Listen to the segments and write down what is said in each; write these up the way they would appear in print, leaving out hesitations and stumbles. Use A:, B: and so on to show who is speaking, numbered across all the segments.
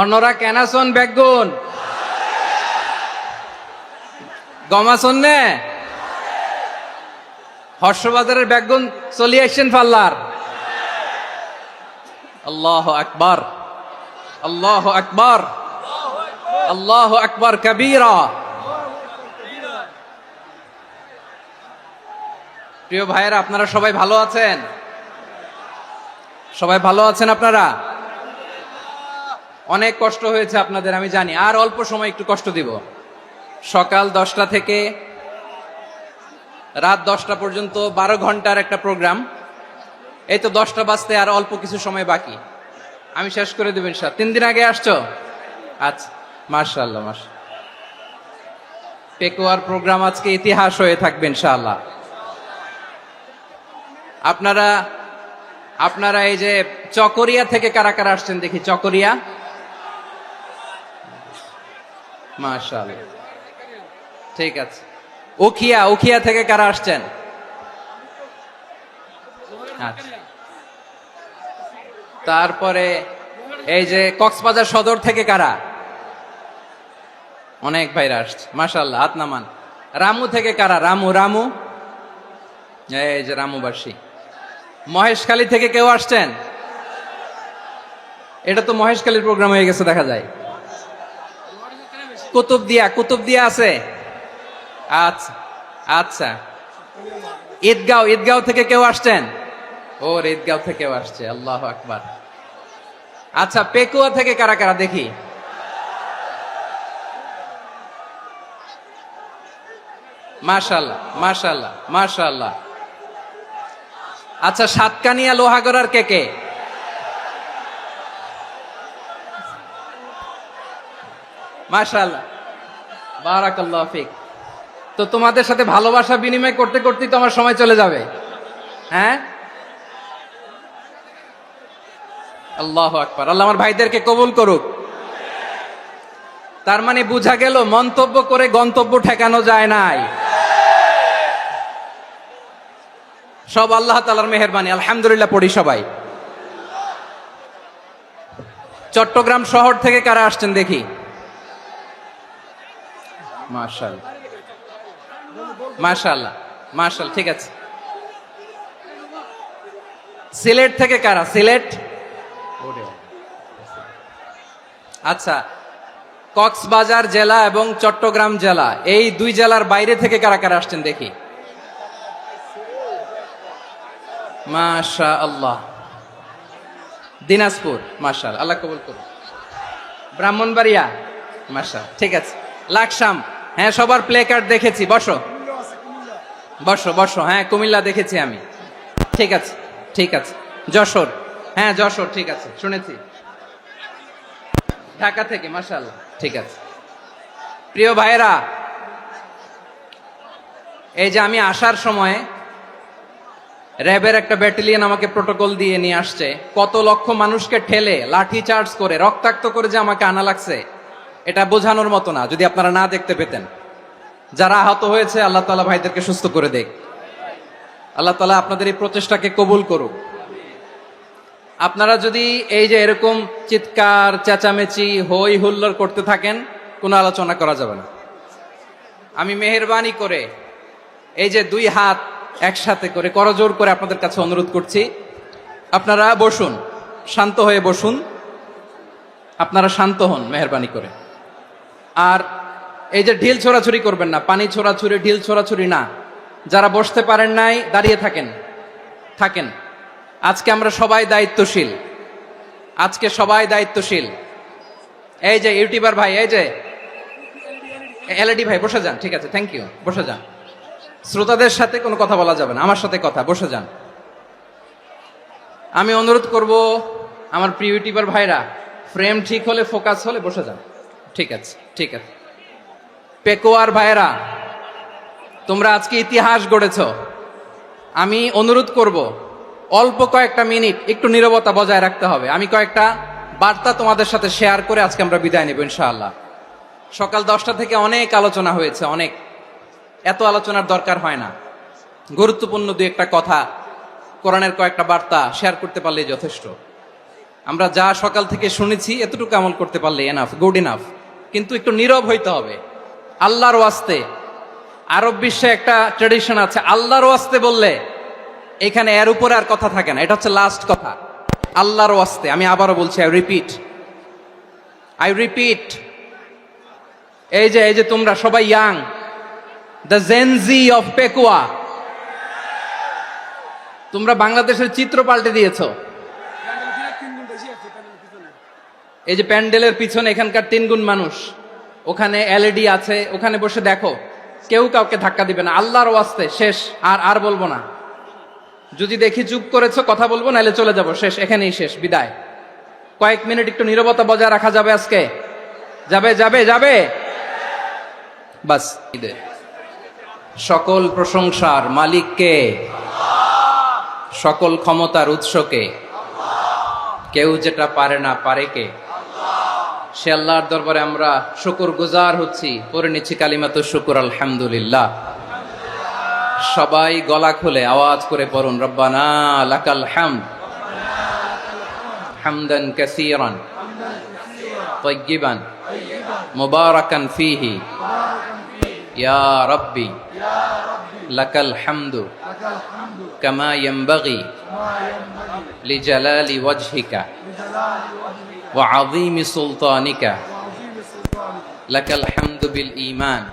A: অন্যরা কেনাসন বেগুন গমাসন নে হর্ষবাজারের বেগুন চলি আসছেন পাল্লার। আল্লাহু আকবার, আল্লাহু আকবার, আল্লাহু আকবার কবীরা। প্রিয় ভাইয়েরা, আপনারা সবাই ভালো আছেন? সবাই ভালো আছেন? আপনারা অনেক কষ্ট হয়েছে আপনাদের, আমি জানি। আর অল্প সময় একটু কষ্ট দিব। সকাল 10টা থেকে রাত 10টা পর্যন্ত 12 ঘন্টার একটা প্রোগ্রাম। এই তো 10টা বাজতে আর অল্প কিছু সময় বাকি, আমি শেষ করে দেব ইনশাআল্লাহ। 3 দিন আগে আসছো? আচ্ছা, মাশাআল্লাহ মাশাআল্লাহ। পেকুয়ার প্রোগ্রাম আজকে ইতিহাস হয়ে থাকবে ইনশাআল্লাহ। আপনারা এই যে চকরিয়া থেকে কারা কারা আসছেন দেখি? চকরিয়া, মাশাআল্লাহ, ঠিক আছে। উখিয়া থেকে কারা আসছেন? আচ্ছা। তারপরে এই যে কক্সবাজার সদর থেকে কারা? অনেক ভাইরা আসছে, মাশাআল্লাহ, হাত নামান। রামু থেকে কারা? রামু, এই যে রামুবাসী। মহেশখালী থেকে কেউ আসছেন? এটা তো মহেশখালীর প্রোগ্রাম হয়ে গেছে দেখা যায়। কুতুবদিয়া আছে? আচ্ছা আচ্ছা। ঈদগাঁও থেকে কেউ আসছেন? ওর ঈদগাঁও থেকেও আসছে, আল্লাহু আকবার। আচ্ছা, পেকুয়া থেকে কারা কারা দেখি? মাশাআল্লাহ মাশাআল্লাহ মাশাআল্লাহ। আচ্ছা, সাতকানিয়া লোহাগড়ার কে? মাশাআল্লাহ, বারাকাল্লাহু ফিক। তো তোমাদের সাথে ভালোবাসা বিনিময় করতে করতেই তো আমার সময় চলে যাবে। হ্যাঁ, আল্লাহু আকবার। আল্লাহ আমার ভাইদেরকে কবুল করুক। তার মানে বোঝা গেল মন্তব্য করে গন্তব্য ঠেকানো যায় নাই। সব আল্লাহ তাআলার মেহেরবানি, আলহামদুলিল্লাহ পড়ি সবাই। চট্টগ্রাম শহর থেকে কারা আসছেন দেখি? মাশাআল্লাহ মাশাআল্লাহ মাশাআল্লাহ, ঠিক আছে। সিলেট থেকে কারা? সিলেট, আচ্ছা। কক্সবাজার জেলা এবং চট্টগ্রাম জেলা, এই দুই জেলার বাইরে থেকে কারা কারা আসছেন দেখি? মাশাআল্লাহ। দিনাজপুর, মাশাআল্লাহ, আল্লাহ কবুল করুন। ব্রাহ্মণবাড়িয়া, মাশাআল্লাহ, ঠিক আছে। লাকসাম, হ্যাঁ, সবার প্লে কার্ড দেখেছি। বসো বসো বসো। হ্যাঁ, কুমিল্লা দেখেছি আমি, ঠিক আছে ঠিক আছে। যশোর, হ্যাঁ যশোর, ঠিক আছে, শুনেছি। ঢাকা থেকে, মাশাআল্লাহ, ঠিক আছে। প্রিয় ভাইয়েরা, এই যে আমি আসার সময় র্যাবের একটা ব্যাটালিয়ন আমাকে প্রোটোকল দিয়ে নিয়ে আসছে। কত লক্ষ মানুষকে ঠেলে লাঠি চার্জ করে রক্তাক্ত করে যে আমাকে আনা লাগছে, এটা বোঝানোর মতো না। যদি আপনারা না দেখতে পেতেন। যারা আহত হয়েছে, আল্লাহ তাআলা ভাইদেরকে সুস্থ করে দেখ। আল্লাহ তাআলা আপনাদের এই প্রচেষ্টাকে কবুল করুক। আপনারা যদি এই যে এরকম চিৎকার চেঁচামেচি হই হুল্লোড় করতে থাকেন, কোনো আলোচনা করা যাবে না। আমি মেহেরবানি করে এই যে দুই হাত একসাথে করে করজোর করে আপনাদের কাছে অনুরোধ করছি, আপনারা বসুন, শান্ত হয়ে বসুন। আপনারা শান্ত হন মেহেরবানি করে। আর এই যে ঢিল ছোড়াছুরি করবেন না, পানি ছোড়াছুরি, ঢিল ছোড়াছুরি না। যারা বসতে পারেন নাই, দাঁড়িয়ে থাকেন। আজকে আমরা সবাই দায়িত্বশীল, আজকে সবাই দায়িত্বশীল। এই যে ইউটিউবার ভাই, এই যে এলইডি ভাই, বসে যান, ঠিক আছে, থ্যাংক ইউ, বসে যান। শ্রোতাদের সাথে কোনো কথা বলা যাবে না, আমার সাথে কথা, বসে যান। আমি অনুরোধ করব আমার প্রিয় ইউটিউবার ভাইরা, ফ্রেম ঠিক হলে, ফোকাস হলে বসে যান, ঠিক আছে ঠিক আছে। পেকুয়ার ভাইরা, তোমরা আজকে ইতিহাস গড়েছ। আমি অনুরোধ করব অল্প কয়েকটা মিনিট একটু নীরবতা বজায় রাখতে হবে। আমি কয়েকটা বার্তা তোমাদের সাথে শেয়ার করে আজকে আমরা বিদায় নেব ইনশাআল্লাহ। সকাল 10টা থেকে অনেক আলোচনা হয়েছে, অনেক, এত আলোচনার দরকার হয় না। গুরুত্বপূর্ণ দুই একটা কথা, কোরআনের কয়েকটা বার্তা শেয়ার করতে পারলেই যথেষ্ট। আমরা যা সকাল থেকে শুনেছি এতটুকু আমল করতে পারলে এনাফ, গুড ইনাফ। কিন্তু একটু নীরব হইতে হবে আল্লাহর ওয়াস্তে। আরব বিশ্বে একটা ট্রেডিশন আছে, আল্লাহর ওয়াস্তে বললে এখানে এর উপরে আর কথা থাকে না, এটা হচ্ছে লাস্ট কথা। আল্লাহর ওয়াস্তে, আমি আবারও বলছি, আই রিপিট, এই যে তোমরা সবাই young, the Gen Z of Pekua, তোমরা বাংলাদেশের চিত্র পাল্টে দিয়েছো। এই যে প্যান্ডেলের পিছনে এখানকার 3 গুণ মানুষ, ওখানে এলইডি আছে, ওখানে বসে দেখো, কেউ কাউকে ধাক্কা দিবে না। আল্লাহর ওয়াস্তে শেষ, আর বলবো না। যদি দেখি চুপ করেছো কথা বলবো, নাহলে চলে যাবো, শেষ, এখানেই শেষ, বিদায়। কয়েক মিনিট একটু নীরবতা বজায় রাখা যাবে আজকে? যাবে বাস। সকল প্রশংসার মালিককে, সকল ক্ষমতার উৎসকে, কেউ যেটা পারে না পারে কে? সে আল্লাহর দরবারে আমরা শুকর গুজার হচ্ছি, পড়ে নিচ্ছি কালিমাতু শুকর, আলহামদুলিল্লাহ। সবাই গলা খুলে আওয়াজ করে পড়ুন, রব্বানা লাকাল হামদ হামদান কাসীরান তাইয়্যিবান মুবারাকান ফীহি ইয়া রাব্বি লাকাল হামদু কামা ইয়ানবাগি লিজালালি ওয়াজহিকা ওয়া আযীমি সুলতানিকা লাকাল হামদু বিল ঈমান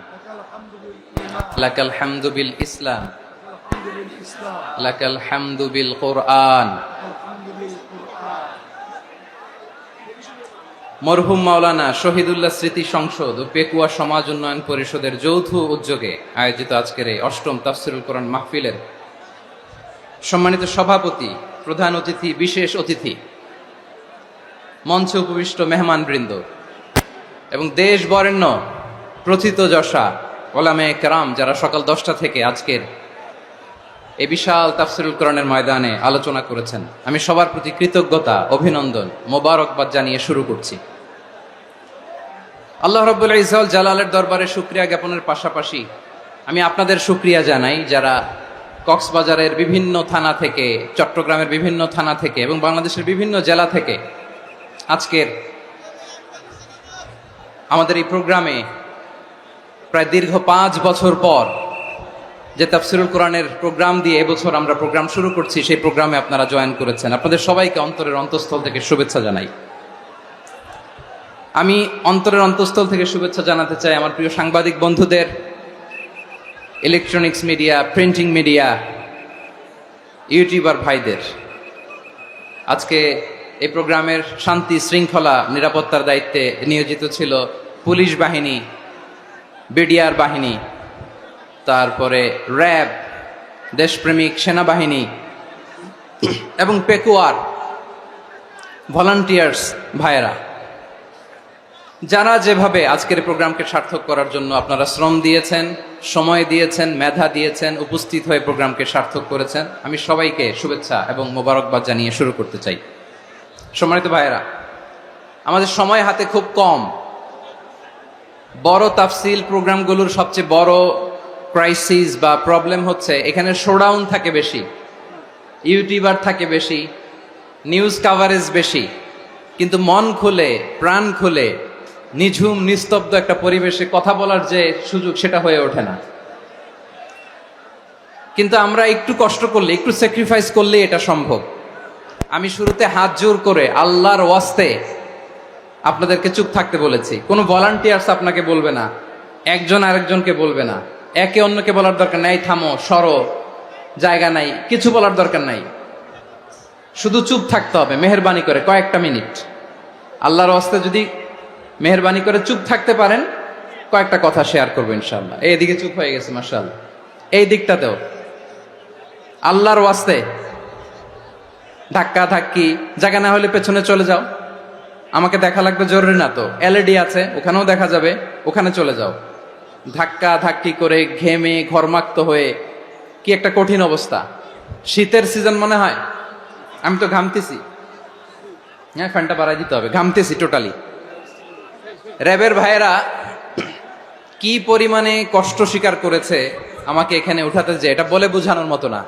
A: লাকাল হামদু বিল ইসলাম লাকাল হামদু বিল কুরআন। মরহুম মাওলানা শহীদুল্লাহ স্মৃতি সংসদ ও পেকুয়া সমাজ উন্নয়ন পরিষদের যৌথ উদ্যোগে আয়োজিত আজকের এই ৮ম তাফসীরুল কোরআন মাহফিলের সম্মানিত সভাপতি, প্রধান অতিথি, বিশেষ অতিথি, মঞ্চে উপবিষ্ট মেহমানবৃন্দ এবং দেশ বরেণ্য প্রথিতযশা ওলামায়ে কেরাম যারা সকাল 10টা থেকে আজকের এই বিশাল তাফসীরুল কোরআনের ময়দানে আলোচনা করেছেন, আমি সবার প্রতি কৃতজ্ঞতা, অভিনন্দন, মোবারকবাদ জানিয়ে শুরু করছি। আল্লাহ রাব্বুল ইজ্জত জালালের দরবারে শুকরিয়া জ্ঞাপনের পাশাপাশি আমি আপনাদের শুকরিয়া জানাই যারা কক্সবাজারের বিভিন্ন থানা থেকে, চট্টগ্রামের বিভিন্ন থানা থেকে এবং বাংলাদেশের বিভিন্ন জেলা থেকে আজকের আমাদের এই প্রোগ্রামে প্রায় দীর্ঘ 5 বছর পর যে তাফসীরুল কোরআনের প্রোগ্রাম দিয়ে এবছর আমরা প্রোগ্রাম শুরু করছি, সেই প্রোগ্রামে আপনারা জয়েন করেছেন। আপনাদের সবাইকে অন্তরের অন্তঃস্থল থেকে শুভেচ্ছা জানাই। আমি অন্তরের অন্তঃস্থল থেকে শুভেচ্ছা জানাতে চাই আমার প্রিয় সাংবাদিক বন্ধুদের, electronics media, printing media, YouTuber ভাইদের। আজকে এই প্রোগ্রামের শান্তি শৃঙ্খলা নিরাপত্তার দায়িত্বে নিয়োজিত ছিল পুলিশ বাহিনী, বিডিআর বাহিনী, তারপরে র্যাব, দেশপ্রেমিক সেনাবাহিনী এবং পেকুয়ার ভলান্টিয়ার্স ভাইয়েরা, যারা যেভাবে আজকের প্রোগ্রামকে সার্থক করার জন্য আপনারা শ্রম দিয়েছেন, সময় দিয়েছেন, মেধা দিয়েছেন, উপস্থিত হয়ে প্রোগ্রামকে সার্থক করেছেন, আমি সবাইকে শুভেচ্ছা এবং মোবারকবাদ জানিয়ে শুরু করতে চাই। সম্মানিত ভাইয়েরা, আমাদের সময় হাতে খুব কম। বড় তাফসীল প্রোগ্রামগুলোর সবচেয়ে বড় ক্রাইসিস বা প্রবলেম হচ্ছে এখানে শোডাউন থাকে বেশি, ইউটিউবার থাকে বেশি, নিউজ কাভারেজ বেশি, কিন্তু মন খুলে, প্রাণ খুলে, নিঝুম নিস্তব্ধ একটা পরিবেশে কথা বলার যে সুযোগ, সেটা হয়ে ওঠে না। কিন্তু আমরা একটু কষ্ট করলে, একটু স্যাক্রিফাইস করলে এটা সম্ভব। আমি শুরুতে হাত জোর করে আল্লাহর ওয়াস্তে আপনাদেরকে চুপ থাকতে বলেছি। কোনো ভলান্টিয়ার্স আপনাকে বলবে না, একজন আরেকজনকে বলবে না, একে অন্যকে বলার দরকার নাই, থামো, সরো, জায়গা নাই, কিছু বলার দরকার নাই। শুধু চুপ থাকতে হবে মেহেরবানি করে কয়েকটা মিনিট। আল্লাহর ওয়াস্তে যদি মেহেরবানি করে চুপ থাকতে পারেন, কয়েকটা কথা শেয়ার করবো ইনশাআল্লাহ। এইদিকে চুপ হয়ে গেছে মাশাআল্লাহ, এই দিকটাতেও। আল্লাহর ওয়াস্তে ধাক্কা ধাক্কি জায়গা না হলে পেছনে চলে যাও, আমাকে দেখা লাগবে জরুরি না তো, এলইডি আছে ওখানেও দেখা যাবে, ওখানে চলে যাও। ধাক্কা ধাক্কি করে ঘেমে ঘরমাক্ত হয়ে কি একটা কঠিন অবস্থা। শীতের সিজন মনে হয়, আমি তো ঘামতেছি, হ্যাঁ ফ্যানটা বাড়াই দিতে হবে, ঘামতেছি টোটালি। র্যাবের ভাইয়েরা কি পরিমাণে কষ্ট স্বীকার করেছে আমাকে এখানে উঠাতে, যে এটা বলে বোঝানোর মতো না।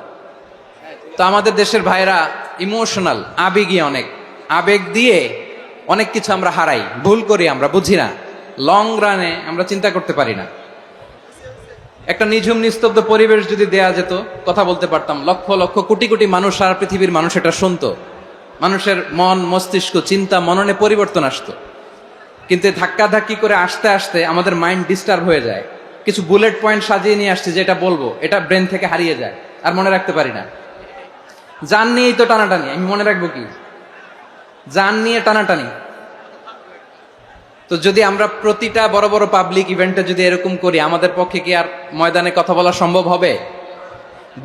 A: তো আমাদের দেশের ভাইয়েরা ইমোশনাল, আবেগী অনেক। আবেগ দিয়ে অনেক কিছু আমরা হারাই, ভুল করি, আমরা বুঝি না, লং রানে আমরা চিন্তা করতে পারি না। একটা নিঝুম নিস্তব্ধ পরিবেশ যদি দেয়া যেত, কথা বলতে পারতাম, লক্ষ লক্ষ কোটি কোটি মানুষ, সারা পৃথিবীর মানুষ এটা শুনতো, মানুষের মন মস্তিষ্ক চিন্তা মননে পরিবর্তন আসতো। কিন্তু ধাক্কা ধাক্কি করে আসতে আসতে আমাদের মাইন্ড ডিস্টার্ব হয়ে যায়। কিছু বুলেট পয়েন্ট সাজিয়ে নিয়ে আসছে, যেটা বলবো এটা ব্রেন থেকে হারিয়ে যায়, আর মনে রাখতে পারি না। জান নিয়েই তো টানাটানি, আমি মনে রাখবো কি? জান নিয়ে টানাটানি। তো যদি আমরা প্রতিটা বড় বড় পাবলিক ইভেন্টে যদি এরকম করি, আমাদের পক্ষে কি আর ময়দানে কথা বলা সম্ভব হবে?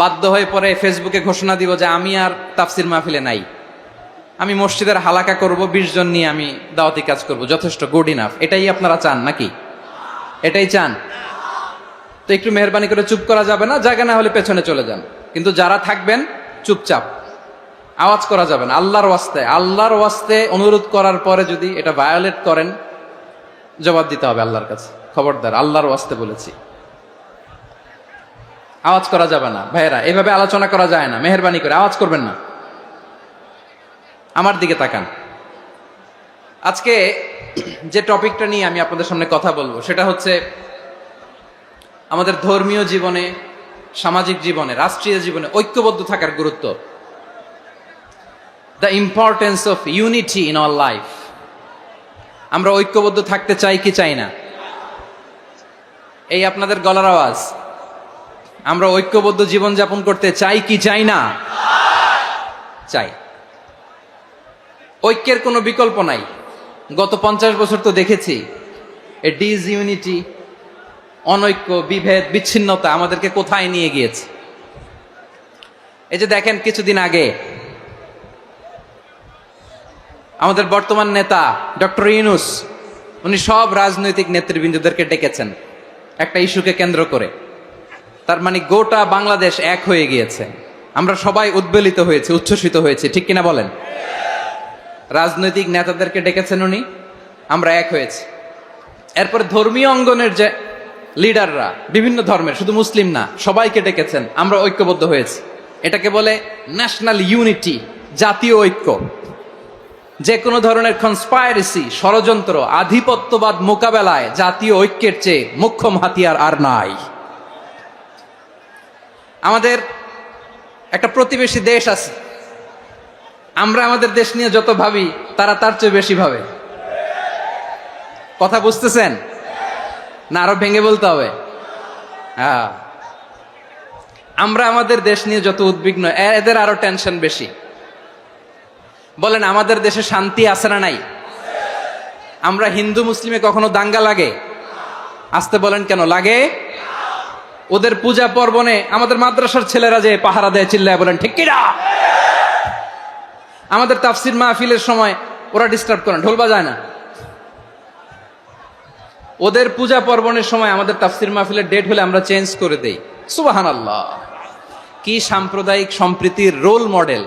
A: বাধ্য হয়ে পরে ফেসবুকে ঘোষণা দিব যে আমি আর তাফসির মাহফিলে নাই, আমি মসজিদের হালাকা করব, 20 জন নিয়ে আমি দাওয়াতি কাজ করব, যথেষ্ট, গুড ইনাফ। এটাই আপনারা চান নাকি? এটাই চান? তো একটু মেহরবানি করে চুপ করা যাবে না? জায়গা না হলে পেছনে চলে যান, কিন্তু যারা থাকবেন চুপচাপ, আওয়াজ করা যাবে না। আল্লাহর ওয়াস্তে অনুরোধ করার পরে যদি এটা ভায়োলেট করেন, জবাব দিতে হবে আল্লাহর কাছে। খবরদার, আল্লাহর ওয়াস্তে বলেছি, আওয়াজ করা যাবে না। ভাইয়েরা, এভাবে আলোচনা করা যায় না, মেহরবানি করে আওয়াজ করবেন না। আমার দিকে তাকান। আজকে যে টপিকটা নিয়ে আমি আপনাদের সামনে কথা বলবো, সেটা হচ্ছে আমাদের ধর্মীয় জীবনে, সামাজিক জীবনে, রাষ্ট্রীয় জীবনে ঐক্যবদ্ধ থাকার গুরুত্ব। The importance of unity in our life. আমরা ঐক্যবদ্ধ থাকতে চাই কি চাই না? এই আপনাদের গলার আওয়াজ। আমরা ঐক্যবদ্ধ জীবনযাপন করতে চাই কি চাই না? চাই। ঐক্যের কোনো বিকল্প নাই। গত 50 বছর তো দেখেছি এই ডিসইউনিটি, অনৈক্য, বিভেদ, বিচ্ছিন্নতা আমাদেরকে কোথায় নিয়ে গিয়েছে। এই যে দেখেন, কিছুদিন আগে আমাদের বর্তমান নেতা ডক্টর ইউনূস, উনি সব রাজনৈতিক নেতৃবৃন্দদেরকে ডেকেছেন একটা ইস্যুকে কেন্দ্র করে। তার মানে গোটা বাংলাদেশ এক হয়ে গিয়েছে। আমরা সবাই উদ্বেলিত হয়েছে, উচ্ছ্বসিত হয়েছে, ঠিক কিনা বলেন? রাজনৈতিক নেতাদেরকে ডেকেছেন উনি, আমরা এক হয়েছি। এরপর ধর্মীয় অঙ্গনের যে লিডাররা, বিভিন্ন ধর্মের, শুধু মুসলিম না, সবাইকে ডেকেছেন, আমরা ঐক্যবদ্ধ হয়েছি। এটাকে বলে ন্যাশনাল ইউনিটি, জাতীয় ঐক্য। যে কোনো ধরনের কনস্পাইরেসি, ষড়যন্ত্র, আধিপত্যবাদ মোকাবেলায় জাতীয় ঐক্যের চেয়ে মোক্ষম হাতিয়ার আর নাই। আমাদের একটা প্রতিবেশী দেশ আছে, আমরা আমাদের দেশ নিয়ে যত ভাবি, তারা তার চেয়ে বেশি ভাবে। কথা বুঝতেছেন না? আরো ভেঙে বলতে হবে। হ্যাঁ, আমরা আমাদের দেশ নিয়ে যত উদ্বিগ্ন, এদের আরো টেনশন বেশি। বলেন, আমাদের দেশে শান্তি আছে না নাই? আমরা হিন্দু মুসলিমে কখনো দাঙ্গা লাগে? আসতে বলেন, কেন লাগে? ওদের পূজা পার্বণে আমাদের মাদ্রাসার ছেলেরা যে পাহারা দেয়, চিল্লায় বলেন ঠিক কিনা? আমাদের তাফসির মাহফিলের সময় ওরা ডিস্টার্ব করেন, ঢোল বাজায় না। ওদের পূজা পার্বণের সময় আমাদের তাফসির মাহফিলের ডেট হলে আমরা চেঞ্জ করে দেই। সুবহানাল্লাহ, কি সাম্প্রদায়িক সম্প্রীতির রোল মডেল।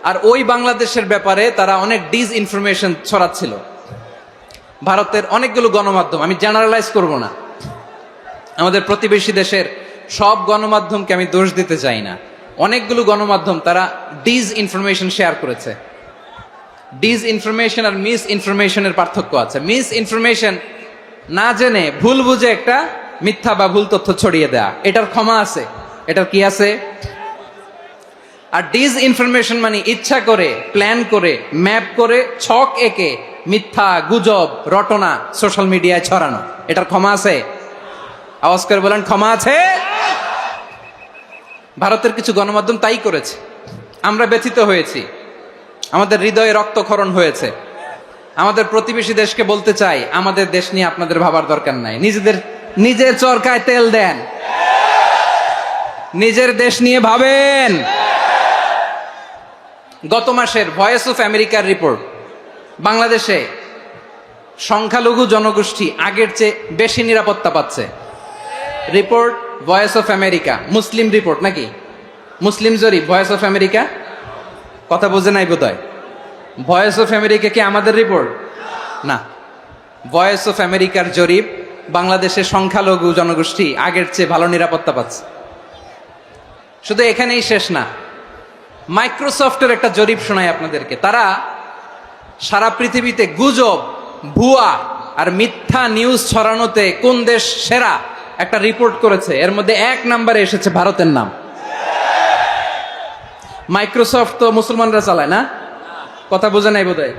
A: আর ওই বাংলাদেশের ব্যাপারে তারা অনেক ডিসইনফরমেশন ছড়াচ্ছিল। ভারতের অনেকগুলো গণমাধ্যম, আমি জেনারেলাইজ করব না, আমাদের প্রতিবেশী দেশের সব গণমাধ্যমকে আমি দোষ দিতে চাই না, অনেকগুলো গণমাধ্যম তারা ডিসইনফরমেশন শেয়ার করেছে। ডিসইনফরমেশন আর মিস ইনফরমেশনের পার্থক্য আছে। মিস ইনফরমেশন না জেনে ভুল বুঝে একটা মিথ্যা বা ভুল তথ্য ছড়িয়ে দেয়া, এটার ক্ষমা আছে, এটার কি আছে? আর ডিসইনফরমেশন মানে ইচ্ছা করে, প্ল্যান করে, ম্যাপ করে, ছক এঁকে মিথ্যা, গুজব, রটনা সোশ্যাল মিডিয়ায় ছড়ানো, এটার ক্ষমা আছে? আওয়াজ করে বলেন, ক্ষমা আছে? ভারতের কিছু গণমাধ্যম তাই করেছে। আমরা ব্যথিত হয়েছি, আমাদের হৃদয়ে রক্তক্ষরণ হয়েছে। আমাদের প্রতিবেশী দেশকে বলতে চাই, আমাদের দেশ নিয়ে আপনাদের ভাবার দরকার নাই। নিজের চরকায় তেল দেন, নিজের দেশ নিয়ে ভাবেন। গত মাসের ভয়েস অফ আমেরিকার রিপোর্ট, বাংলাদেশে সংখ্যালঘু জনগোষ্ঠী আগের চেয়ে বেশি নিরাপত্তা পাচ্ছে। Report voice of America, Muslim report নাকি? মুসলিম জরিপ, ভয়েস অফ আমেরিকা। কথা বোঝে নাই বোধহয়। ভয়েস অফ আমেরিকা কি আমাদের রিপোর্ট? না, ভয়েস অফ আমেরিকার জরিপ, বাংলাদেশের সংখ্যালঘু জনগোষ্ঠী আগের চেয়ে ভালো নিরাপত্তা পাচ্ছে। শুধু এখানেই শেষ না, মাইক্রোসফটের একটা জরিপ শোনায় আপনাদেরকে। তারা সারা পৃথিবীতে গুজব, ভুয়া আর মিথ্যা নিউজ ছড়ানোতে কোন দেশ সেরা একটা রিপোর্ট করেছে, এর মধ্যে 1 নম্বরে এসেছে ভারতের নাম। মাইক্রোসফট তো মুসলমানরা চালায় না, কথা বোঝে নাই বোধহয়।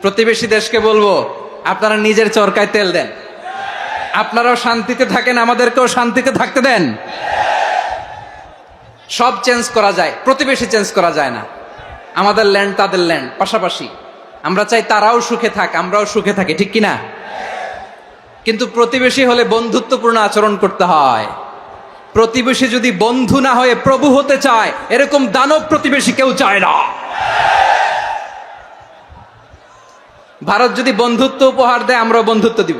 A: প্রতিবেশী দেশকে বলবো, আপনারা নিজের চরকায় তেল দেন, আপনারাও শান্তিতে থাকেন, আমাদেরকেও শান্তিতে থাকতে দেন। সব চেঞ্জ করা যায়, প্রতিবেশী চেঞ্জ করা যায় না। আমাদের ল্যান্ড তাদের ল্যান্ড পাশাপাশি, আমরা চাই তারাও সুখে থাক, আমরাও সুখে থাকি, ঠিক কিনা? কিন্তু প্রতিবেশী হলে বন্ধুত্বপূর্ণ আচরণ করতে হয়। প্রতিবেশী যদি বন্ধু না হয়ে প্রভু হতে চায়, এরকম দানব প্রতিবেশী কেউ চায় না। ভারত যদি বন্ধুত্ব উপহার দেয়, আমরাও বন্ধুত্ব দিব,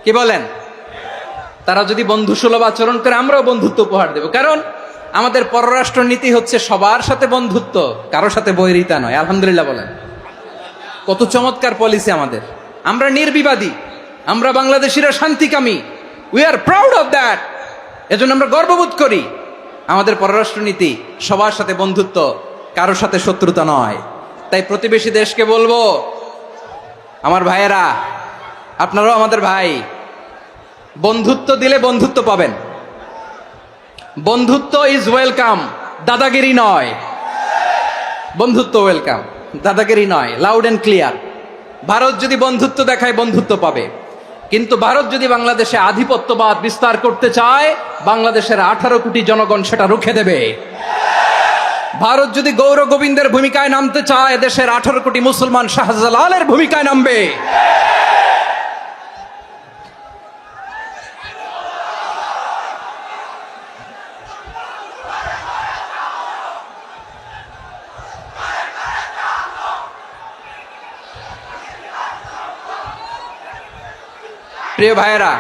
A: কি বলেন? তারা যদি বন্ধুসুলভ আচরণ করে, আমরাও বন্ধুত্ব উপহার দেব। কারণ আমাদের পররাষ্ট্র নীতি হচ্ছে সবার সাথে বন্ধুত্ব, কারো সাথে বৈরিতা নয়। আলহামদুলিল্লাহ বলেন, কত চমৎকার পলিসি আমাদের। আমরা নির্বিবাদী, আমরা বাংলাদেশিরা শান্তিকামী, we are proud of that. এজন্য আমরা গর্ববোধ করি। আমাদের পররাষ্ট্র নীতি সবার সাথে বন্ধুত্ব, কারোর সাথে শত্রুতা নয়। তাই প্রতিবেশী দেশকে বলবো, আমার ভাইয়েরা, আপনারাও আমাদের ভাই, বন্ধুত্ব দিলে বন্ধুত্ব পাবেন। বন্ধুত্ব ইজ ওয়েলকাম, দাদাগিরি নয়। বন্ধুত্ব ওয়েলকাম, দাদাগিরি নয়, লাউড এন্ড ক্লিয়ার। ভারত যদি বন্ধুত্ব দেখায়, বন্ধুত্ব পাবে। কিন্তু ভারত যদি বাংলাদেশে আধিপত্যবাদ বিস্তার করতে চায়, বাংলাদেশের 18 কোটি জনগণ সেটা রুখে দেবে। ভারত যদি গৌর গোবিন্দের ভূমিকায় নামতে চায়, দেশের 18 কোটি মুসলমান শাহজালালের ভূমিকায় নামবে। প্রিয় ভাইয়েরা,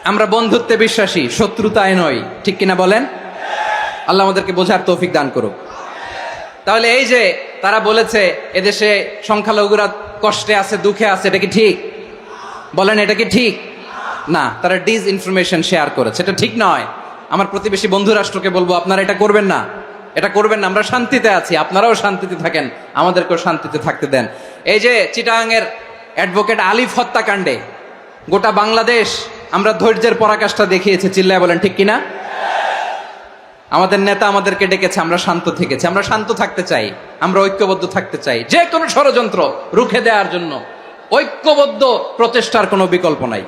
A: আমরা বন্ধুত্বে বিশ্বাসী, শত্রুতায় নই, ঠিক কিনা বলেন? আল্লাহ আমাদেরকে বোঝার তৌফিক দান করুক। তাহলে এই যে তারা বলেছে এদেশে সংখ্যালঘুরা কষ্টে আছে, দুঃখে আছে, এটা কি ঠিক? বলেন, এটা কি ঠিক? না, তারা ডিস ইনফরমেশন শেয়ার করেছে, এটা ঠিক নয়। আমার প্রতিবেশী বন্ধু রাষ্ট্রকে বলবো, আপনারা এটা করবেন না, এটা করবেন না। আমরা শান্তিতে আছি, আপনারাও শান্তিতে থাকেন, আমাদেরকেও শান্তিতে থাকতে দেন। এই যে চিটাগাংয়ের অ্যাডভোকেট আলিফ হত্যাকাণ্ডে গোটা বাংলাদেশ আমরা ধৈর্যের পরাকাষ্ঠা দেখিয়েছে, চিল্লায় বলেন ঠিক কিনা? আমাদের নেতা আমাদেরকে ডেকেছে, আমরা শান্ত থেকেছি। আমরা শান্ত থাকতে চাই, আমরা ঐক্যবদ্ধ থাকতে চাই। যে কোনো ষড়যন্ত্র রুখে দেওয়ার জন্য ঐক্যবদ্ধ প্রচেষ্টার কোনো বিকল্প নাই।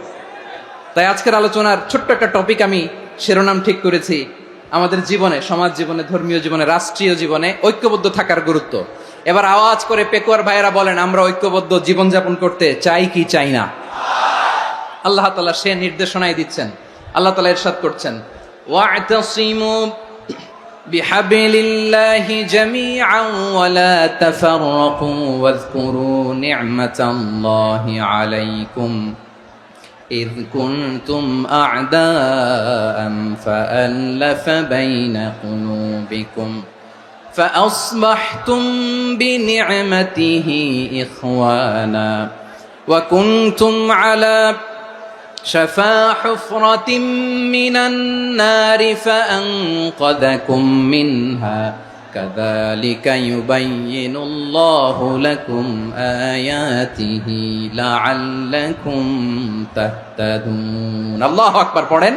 A: তাই আজকের আলোচনার ছোট্ট একটা টপিক আমি শিরোনাম ঠিক করেছি, আমাদের জীবনে, সমাজ জীবনে, ধর্মীয় জীবনে, রাষ্ট্রীয় জীবনে ঐক্যবদ্ধ থাকার গুরুত্ব। এবার আওয়াজ করে পেকুয়ার ভাইয়েরা বলেন, আমরা ঐক্যবদ্ধ জীবনযাপন করতে চাই কি চাই না? আল্লাহ তাআলা সে নির্দেশনাই দিচ্ছেন। আল্লাহ তাআলা ইরশাদ করছেন, ওয়া'তাসিমু বিহাবলিল্লাহি জামিআন ওয়া লা তাফাররাকু ওয়াযকুরু নি'মাতাল্লাহি আলাইকুম إذ كنتم أعداء فألف بين قلوبكم فأصبحتم بنعمته إخوانا وكنتم على شفا حفرة من النار فأنقذكم منها كذلك يبين الله لكم آياته لعلكم تهتدون الله أكبر পড়েন।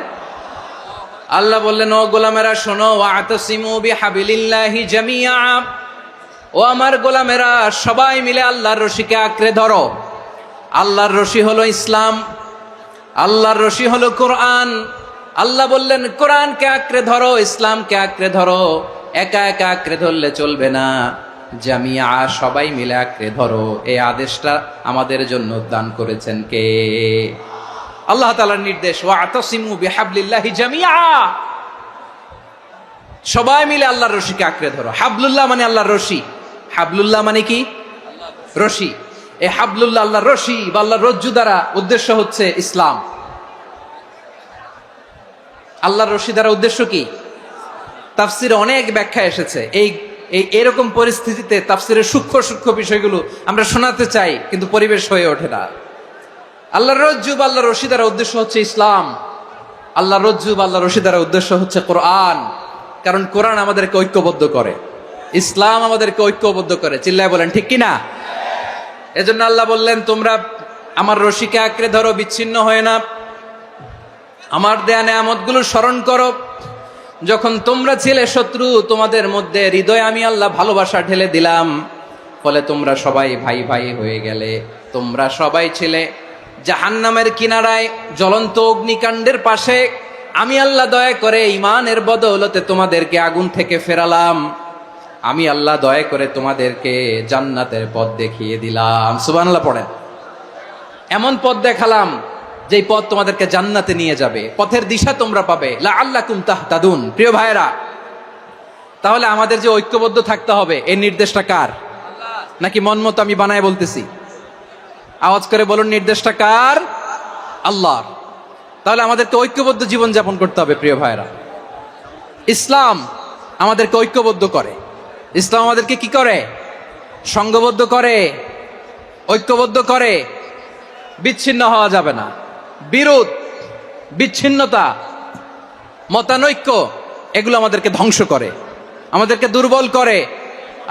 A: আল্লাহ বললেন, ও গোলামেরা শোনো, ওয়া'তাসিমু বিহাবলিল্লাহি জামিআ, ও আমার গোলামেরা সবাই মিলে আল্লাহর রশিকে আঁকড়ে ধরো। আল্লাহর রশি হলো ইসলাম, আল্লাহর রশি হলো কোরআন। আল্লাহ বললেন, কোরআনকে আঁকড়ে ধরো, ইসলামকে আঁকড়ে ধরো। একা একা আঁকড়ে ধরলে চলবে না, জামিয়া, সবাই মিলে আঁকড়ে ধরো। এই আদেশটা আমাদের জন্য দান করেছেন কে? আল্লাহ তাআলার নির্দেশ, ওয়া'তাসিমু বিহাবলিল্লাহি জামিআ, সবাই মিলে আল্লাহর রশিকে আঁকড়ে ধরো। হাবলুল্লাহ মানে আল্লাহর রশি, হাবলুল্লাহ মানে কি? রশি। এই হাবলুল্লাহ আল্লাহর রশি বা আল্লাহর রজ্জু দ্বারা উদ্দেশ্য হচ্ছে ইসলাম। আল্লাহর রশি দ্বারা উদ্দেশ্য কি? তাফসিরে অনেক ব্যাখ্যা এসেছে। এরকম পরিস্থিতিতে তাফসিরের সূক্ষ্ম সূক্ষ্ম বিষয়গুলো আমরা শোনাতে চাই, কিন্তু পরিবেশ হয়ে ওঠে না। আল্লাহর রজ্জু বা আল্লাহর রশি দ্বারা উদ্দেশ্য হচ্ছে ইসলাম। আল্লাহর রজ্জু বা আল্লাহর রশি দ্বারা উদ্দেশ্য হচ্ছে কোরআন, কারণ কোরআন আমাদেরকে ঐক্যবদ্ধ করে। ইসলাম আমাদেরকে ঐক্যবদ্ধ করে, চিল্লায় বলেন ঠিক কিনা? এজন্য আল্লাহ বললেন, তোমরা আমার রশিকে আঁকড়ে ধরো, বিচ্ছিন্ন হয় না, আমার দেয়া নেয়ামতগুলো স্মরণ করো। যখন তোমরা ছিলে শত্রু, তোমাদের মধ্যে হৃদয়ে আমি আল্লাহ ভালোবাসা ঢেলে দিলাম, ফলে তোমরা সবাই ভাই ভাই হয়ে গেলে। তোমরা সবাই ছিলে জাহান্নামের কিনারায়, জ্বলন্ত অগ্নিকাণ্ডের পাশে। আমি আল্লাহ দয়া করে ঈমানের বদৌলতে তোমাদেরকে আগুন থেকে ফেরালাম। আমি আল্লাহ দয়া করে তোমাদেরকে জান্নাতের পথ দেখিয়ে দিলাম। সুবহানাল্লাহ পড়েন। এমন পথ দেখালাম যেই পথ তোমাদেরকে জান্নাতে নিয়ে যাবে, পথের দিশা তোমরা পাবে। লাআল্লাকুম তাহতাদুন। প্রিয় ভাইরা, তাহলে আমাদের যে ঐক্যবদ্ধ থাকতে হবে, এই নির্দেশটা কার? নাকি মন মতো আমি বানায় বলতেছি? আওয়াজ করে বলুন, নির্দেশটা কার? আল্লাহ। তাহলে আমাদেরকে ঐক্যবদ্ধ জীবন যাপন করতে হবে। প্রিয় ভাইরা, ইসলাম আমাদেরকে ঐক্যবদ্ধ করে। ইসলাম আমাদেরকে কি করে? সংঘবদ্ধ করে, ঐক্যবদ্ধ করে। বিচ্ছিন্ন হওয়া যাবে না। বিরোধ, বিচ্ছিন্নতা, মতানৈক্য, এগুলো আমাদেরকে ধ্বংস করে, আমাদেরকে দুর্বল করে।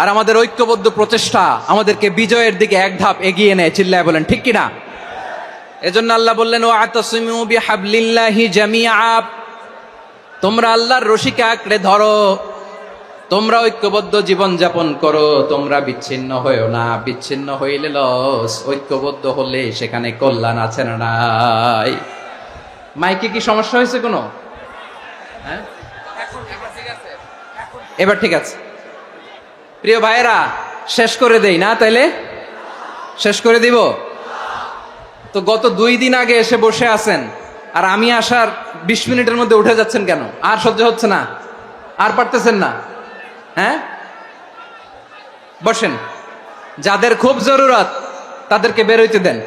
A: আর আমাদের ঐক্যবদ্ধ প্রচেষ্টা আমাদেরকে বিজয়ের দিকে এক ধাপ এগিয়ে নেয়। চিল্লায় বলেন ঠিক কিনা? এজন্য আল্লাহ বললেন, ওয়াতাসিমু বিহাবলিল্লাহি জামিআ। তোমরা আল্লাহর রশিকে আঁকড়ে ধরো, তোমরা ঐক্যবদ্ধ জীবন যাপন করো, তোমরা বিচ্ছিন্ন হয়েও না। বিচ্ছিন্ন হইলে লস, ঐক্যবদ্ধ হলে সেখানে কল্যাণ আছে না নাই? মাইকে কি সমস্যা হয়েছে কোনো? হ্যাঁ, এবার ঠিক আছে। প্রিয় ভাইয়েরা, শেষ করে দেই না? তাইলে শেষ করে দিব তো। গত 2 দিন আগে এসে বসে আছেন, আর আমি আসার 20 মিনিটের মধ্যে উঠে যাচ্ছেন কেন? আর সহ্য হচ্ছে না? আর পারতেছেন না? হ্যাঁ, বসেন। যাদের খুব জরুরত তাদেরকে বের হইতে দেন।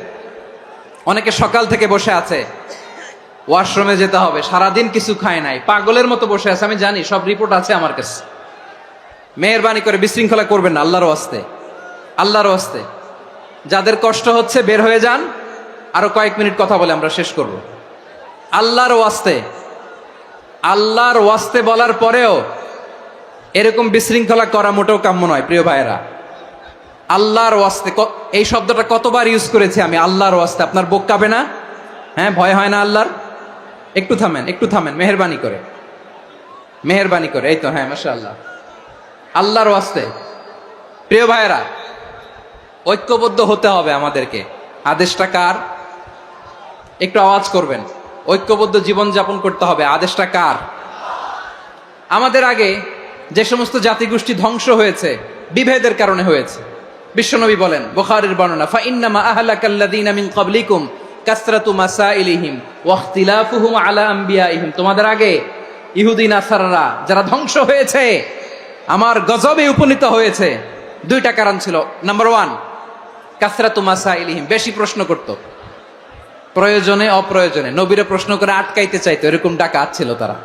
A: অনেকে সকাল থেকে বসে আছে, ওয়াশরুমে যেতে হবে, সারাদিন কিছু খায় নাই, পাগলের মতো বসে আছে। আমি জানি, সব রিপোর্ট আছে আমার কাছে। মেহেরবানি করে বিশৃঙ্খলা করবেন না, আল্লাহর ওয়াস্তে, আল্লাহর ওয়াস্তে। যাদের কষ্ট হচ্ছে বের হয়ে যান। আরো কয়েক মিনিট কথা বলে আমরা শেষ করব। আল্লাহর ওয়াস্তে, আল্লাহর ওয়াস্তে বলার পরেও এরকম বিশৃঙ্খলা করা মোটেও কাম্য নয়। প্রিয় ভাইয়েরা, আল্লাহর ওয়াস্তে, এই শব্দটা কতবার ইউজ করেছি আমি, আল্লাহর ওয়াস্তে। আপনার বুক কাঁপে না? হ্যাঁ, ভয় হয় না আল্লাহর? একটু থামেন, একটু থামেন, মেহেরবানি করে, মেহেরবানি করে। এই তো, হ্যাঁ, মাশাআল্লাহ। আল্লাহর ওয়াস্তে। প্রিয় ভাইয়েরা, ঐক্যবদ্ধ হতে হবে আমাদেরকে। আদেশটা কার? একটু আওয়াজ করবেন। ঐক্যবদ্ধ জীবন যাপন করতে হবে, আদেশটা কার? আমাদের আগে যে সমস্ত জাতিগোষ্ঠী ধ্বংস হয়েছে, বিভেদের কারণে হয়েছে। বিশ্বনবী বলেন, বুখারীর বর্ণনা, ফা ইন্নামা আহলাকাল্লাযীনা মিন ক্বাবলিকুম কাসরাতু মাসাইলিহিম ওয়া ইখতিলাফুহুম আলা আমবিয়াইহিম। তোমাদের আগে ইহুদি নাসারারা যারা ধ্বংস হয়েছে, আমার গজবে উপনীত হয়েছে, 2টা কারণ ছিল। নাম্বার 1, কাসরাতু মাসাইলিহিম, বেশি প্রশ্ন করত, প্রয়োজনে অপ্রয়োজনে নবীরে প্রশ্ন করে আটকাইতে চাইতো, এরকম ডাকাত ছিল তারা।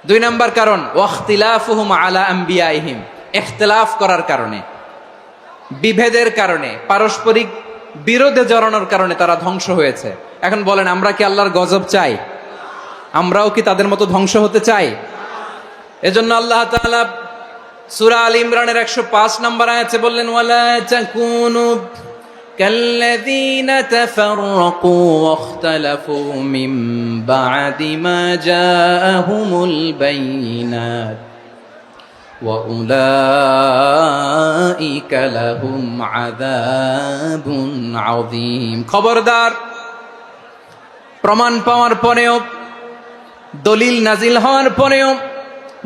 A: 2 নাম্বার কারণ, ওয়াখতিলাফুহুম আলা আমবিয়াইহিম, ইখতিলাফ করার কারণে, বিভেদের কারণে, পারস্পরিক বিরোধে জড়ানোর কারণে তারা ধ্বংস হয়েছে। এখন বলেন, আমরা কি আল্লাহর গজব চাই? আমরাও কি তাদের মতো ধ্বংস হতে চাই? এজন্য আল্লাহ তাআলা সূরা আল ইমরানের 105 নম্বর আয়াতে বললেন, ওয়ালা তাকুনু কাল্লাযীনা তাফাররাকু ওয়াখতালাফু মিন বা'দি মা জাআহুমুল বাইয়িনাত ওয়া উলাইকা লাহুম আযাবুন আযীম। খবরদার, প্রমাণ পাওয়ার পরেও, দলিল নাজিল হওয়ার পরেও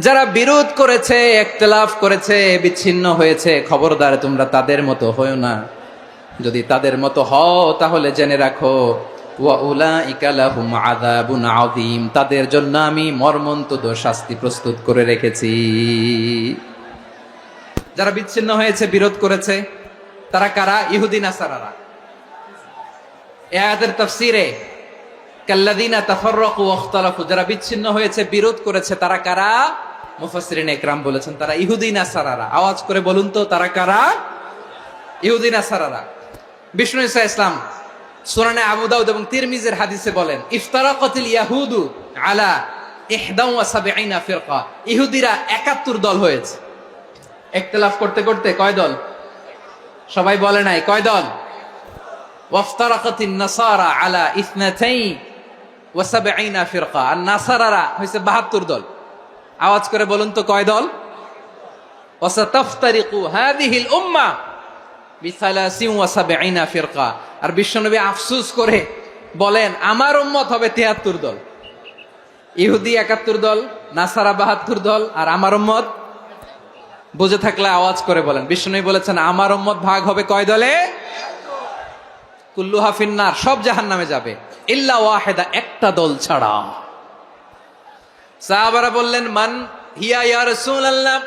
A: যারা বিরোধ করেছে, ইখতিলাফ করেছে, বিচ্ছিন্ন হয়েছে, খবরদার তোমরা তাদের মতো হয়ো না। যদি তাদের মতো হও তাহলে জেনে রাখো, ওয়া উলাইকা লাহুম আযাবুন আযীম, তাদের জন্য আমি মর্মন্তুদ শাস্তি প্রস্তুত করে রেখেছি। যারা বিচ্ছিন্ন হয়েছে, বিরোধ করেছে, তারা কারা? ইহুদি নাসারারা। এই আয়াতের তাফসীরে কাল্লাযীনা তাফাররাকু ওয়াখতালাফু, যারা বিচ্ছিন্ন হয়েছে, বিরোধ করেছে, তারা কারা? মুফাসসিরিন ইকরাম বলেছেন তারা ইহুদি নাসারারা। আওয়াজ করে বলুন তো, তারা কারা? ইহুদি নাসারারা। বিষ্ণু ঈসা ইসলাম সুনানে আবু দাউদ এবং তিরমিজির হাদিসে বলেন, ইফতারাকাতিল ইয়াহুদু আলা 71 ফিরকা, ইহুদিরা 71 দল হয়েছে। ইখতিলাফ করতে করতে কয় দল? সবাই বলে নাই কয় দল? ওয়াফতারাকাতিন নাসারা আলা 72 ফিরকা। আর নাসারারা হইছে 72 দল। আওয়াজ করে বলুন তো কয় দল? ওয়াসাতাফতারিকু হাযিহিল উম্মাহ বি73 ফিরকা। আর বিশ্বনবী আফসোস করে বলেন আমার উম্মত হবে 73 দল। ইহুদি 71 দল, নাসারা 72 দল, আর আমার উম্মত। বুঝে থাকলে আওয়াজ করে বলেন। বিশ্বনবী বলেছেন আমার উম্মত ভাগ হবে কয় দলে? কুল্লুহা ফিন্নার, সব জাহান্নামে যাবে, ইল্লা ওয়াহিদা, একটা দল ছাড়া। সাহাবারা বললেন মান হিয়া ইয়া রাসূলুল্লাহ,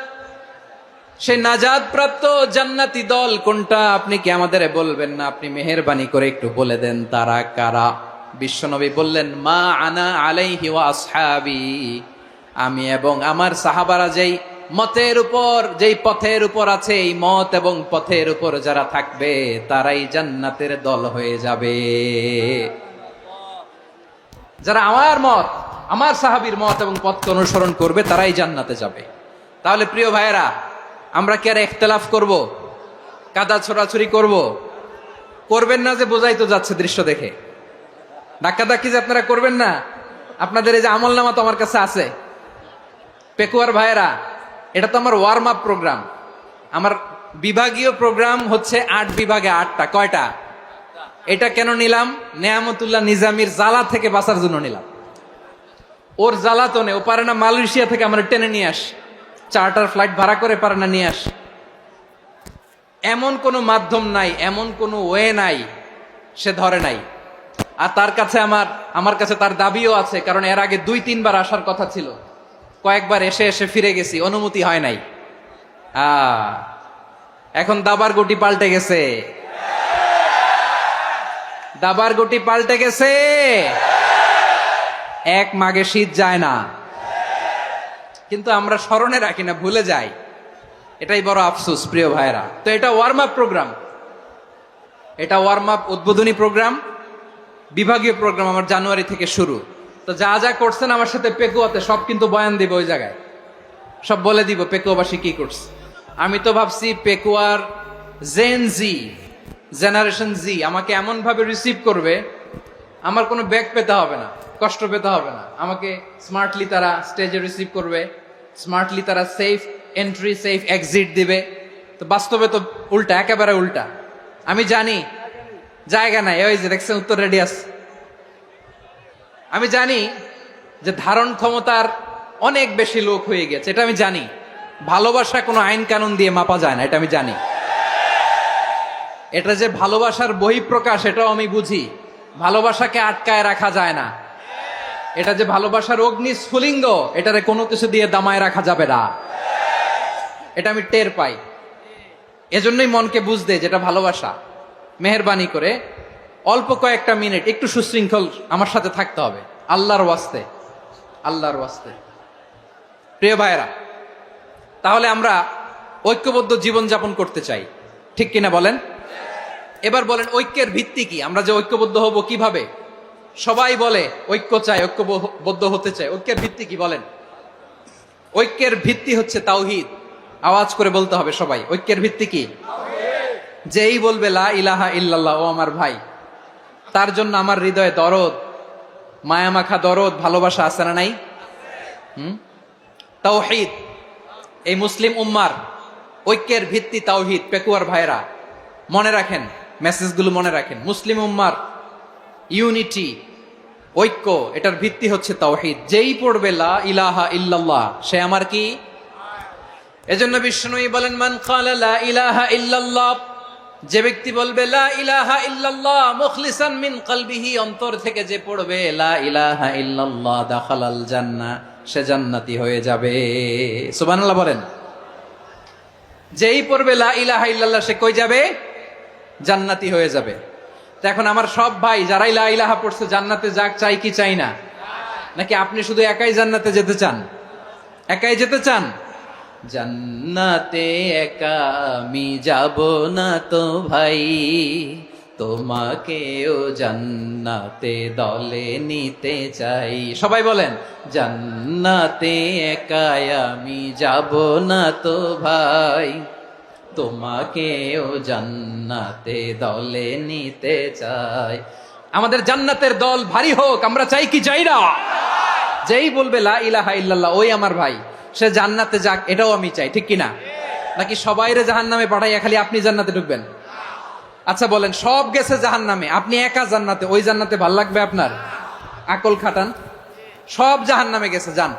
A: সেই নাজাত প্রাপ্ত জান্নাতি দল কোনটা? আপনি কি আমাদের বলবেন না? আপনি মেহেরবানি করে একটু বলে দেন তারা কারা। বিশ্বনবী বললেন মা আনা আলাইহি ওয়া আসহাবি, আমি এবং আমার সাহাবারা যেই মতের উপর, যেই পথের উপর আছে, এই মত এবং পথের উপর যারা থাকবে তারাই জান্নাতের দল হয়ে যাবে। যারা আমার মত, আমার সাহাবীর মত এবং পথকে অনুসরণ করবে তারাই জান্নাতে যাবে। তাহলে প্রিয় ভাইয়েরা, আমরা কি আর ইখতিলাফ করব? কাদা ছোড়াছুরি করব? করবেন না যে বোঝাই তো যাচ্ছে দৃশ্য দেখে। ধাক্কাধাক্কি যে আপনারা করবেন না। আপনাদের এই যে আমলনামা তো আমার কাছে আছে। পেকুয়ার ভাইয়েরা, এটা তো আমার ওয়ার্ম আপ প্রোগ্রাম। আমার বিভাগীয় প্রোগ্রাম হচ্ছে 8 বিভাগে 8টা। কয়টা? এটা কেন নিলাম? নেয়ামতুল্লাহ নিজামীর জ্বালা থেকে বাঁচার জন্য নিলাম। ওর জ্বালাতনে ও পারে না মালয়েশিয়া থেকে আমার টেনে নিয়ে আস, চার্টার ফ্লাইট ভাড়া করে পারে না নিয়ে আস। এমন কোনো মাধ্যম নাই, এমন কোনো ওয়ে নাই সে ধরে নাই। আর তার কাছে আমার কাছে তার দাবিও আছে, কারণ এর আগে 2-3 বার আসার কথা ছিল। কয়েকবার এসে এসে ফিরে গেছি, অনুমতি হয় নাই। এখন দাবার গুটি পাল্টে গেছে, দাবার গুটি পাল্টে গেছে। এক মাঘে শীত যায় না, কিন্তু আমরা স্মরণে রাখি না, ভুলে যাই। এটাই বড় আফসোস প্রিয় ভাইরা। তো এটা ওয়ার্ম আপ প্রোগ্রাম, এটা ওয়ার্ম আপ উদ্বোধনী প্রোগ্রাম, বিভাগীয় প্রোগ্রাম আমার জানুয়ারি থেকে শুরু। তো যা যা করছেন আমার সাথে পেকুয়াতে সব কিন্তু বয়ান দিব, ওই জায়গায় সব বলে দিব পেকুয়াবাসী কি করছে। আমি তো ভাবছি পেকুয়ার জেনারেশন জি আমাকে এমন ভাবে রিসিভ করবে, আমার কোনো ব্যাক পেতে হবে না, কষ্ট পেতে হবে না। আমাকে স্মার্টলি তারা স্টেজে রিসিভ করবে, স্মার্টলি তারা সেফ এন্ট্রি সেফ এক্সিট দিবে। তো বাস্তবে তো উল্টা, একেবারে উল্টা। আমি জানি জায়গা নাই, ওই যে দেখছেন উত্তর রেডি আছে। আমি জানি যে ধারণ ক্ষমতার অনেক বেশি লোক হয়ে গেছে, এটা আমি জানি। ভালোবাসা কোনো আইন কানুন দিয়ে মাপা যায় না, এটা আমি জানি। এটা যে ভালোবাসার বহিঃপ্রকাশ এটাও আমি বুঝি। ভালোবাসাকে আটকায় রাখা যায় না। এটা যে ভালোবাসার অগ্নি স্ফুলিঙ্গ, এটারে কোনো কিছু দিয়ে দামায় রাখা যাবে না, এটা আমি টের পাই। এজন্যই মনকে বুঝতে যেটা ভালোবাসা। মেহেরবানি করে অল্প কয়েকটা মিনিট একটু সুশৃঙ্খল আমার সাথে থাকতে হবে, আল্লাহর ওয়াস্তে, আল্লাহর ওয়াস্তে। প্রিয় ভাইরা, তাহলে আমরা ঐক্যবদ্ধ জীবন যাপন করতে চাই, ঠিক কিনা বলেন? এবার বলেন ঐক্যের ভিত্তি কি? আমরা যে ঐক্যবদ্ধ হব কিভাবে? সবাই বলে ঐক্য চাই, ঐক্যবদ্ধ হতে চাই। ঐক্যের ভিত্তি কি বলেন? ঐক্যের ভিত্তি হচ্ছে তাওহীদ। আওয়াজ করে বলতে হবে সবাই, ঐক্যের ভিত্তি কি? যেই বলবে লা ইলাহা ইল্লাল্লাহ, ও আমার ভাই, তার জন্য আমার হৃদয়ে দরদ, মায়ামাখা দরদ, ভালোবাসা আছে না নাই? তাওহীদ। এই মুসলিম উম্মার ঐক্যের ভিত্তি তাওহীদ। পেকুয়ার ভাইরা মনে রাখেন, মেসেজগুলো মনে রাখেন। মুসলিম উম্মার ইউনিটি, ঐক্য, এটার ভিত্তি হচ্ছে তাওহীদ। যেই পড়বে লা ইলাহা ইল্লাল্লাহ সে আমার কি? এজন্য বিষ্ণুই বলেন মান ক্বালা লা ইলাহা ইল্লাল্লাহ, যে ব্যক্তি বলবে লা ইলাহা ইল্লাল্লাহ মুখলিসান মিন কলবিহি, অন্তর থেকে যে পড়বে লা ইলাহা ইল্লাল্লাহ, দাখালাল জান্নাহ, সে জান্নাতি হয়ে যাবে। সুবহানাল্লাহ বলেন। যেই পড়বে লা ইলাহা ইল্লাল্লাহ সে কই যাবে? জান্নাতি হয়ে যাবে। তো এখন আমার সব ভাই যারাই লা ইলাহা পড়ছে জান্নাতে যাক, চাই কি চাই না? নাকি আপনি শুধু একাই জান্নাতে যেতে চান? একাই যেতে চান? জান্নাতে একা আমি যাব না তো ভাই, তোমাকেও জান্নাতে দলে নিতে চাই। সবাই বলেন, জান্নাতে একাই আমি যাব না তো ভাই, তোমাকেও জান্নাতে দলে নিতে চাই। আমাদের জান্নাতের দল ভারী হোক, আমরা চাই কি চাই না? যেই বলবে লা ইলাহা ইল্লাল্লাহ ওই আমার ভাই, সে জান্নাতে যাক, এটাও আমি চাই, ঠিক কিনা? নাকি সবাইরে জাহান্নামে পাঠাইয়া খালি আপনি জান্নাতে ঢুকবেন? আচ্ছা বলেন, সব গেছে জাহান্নামে, আপনি একা জান্নাতে, ওই জান্নাতে ভাল লাগবে আপনার? আকল খাটান। সব জাহান্নামে গেছে, যান।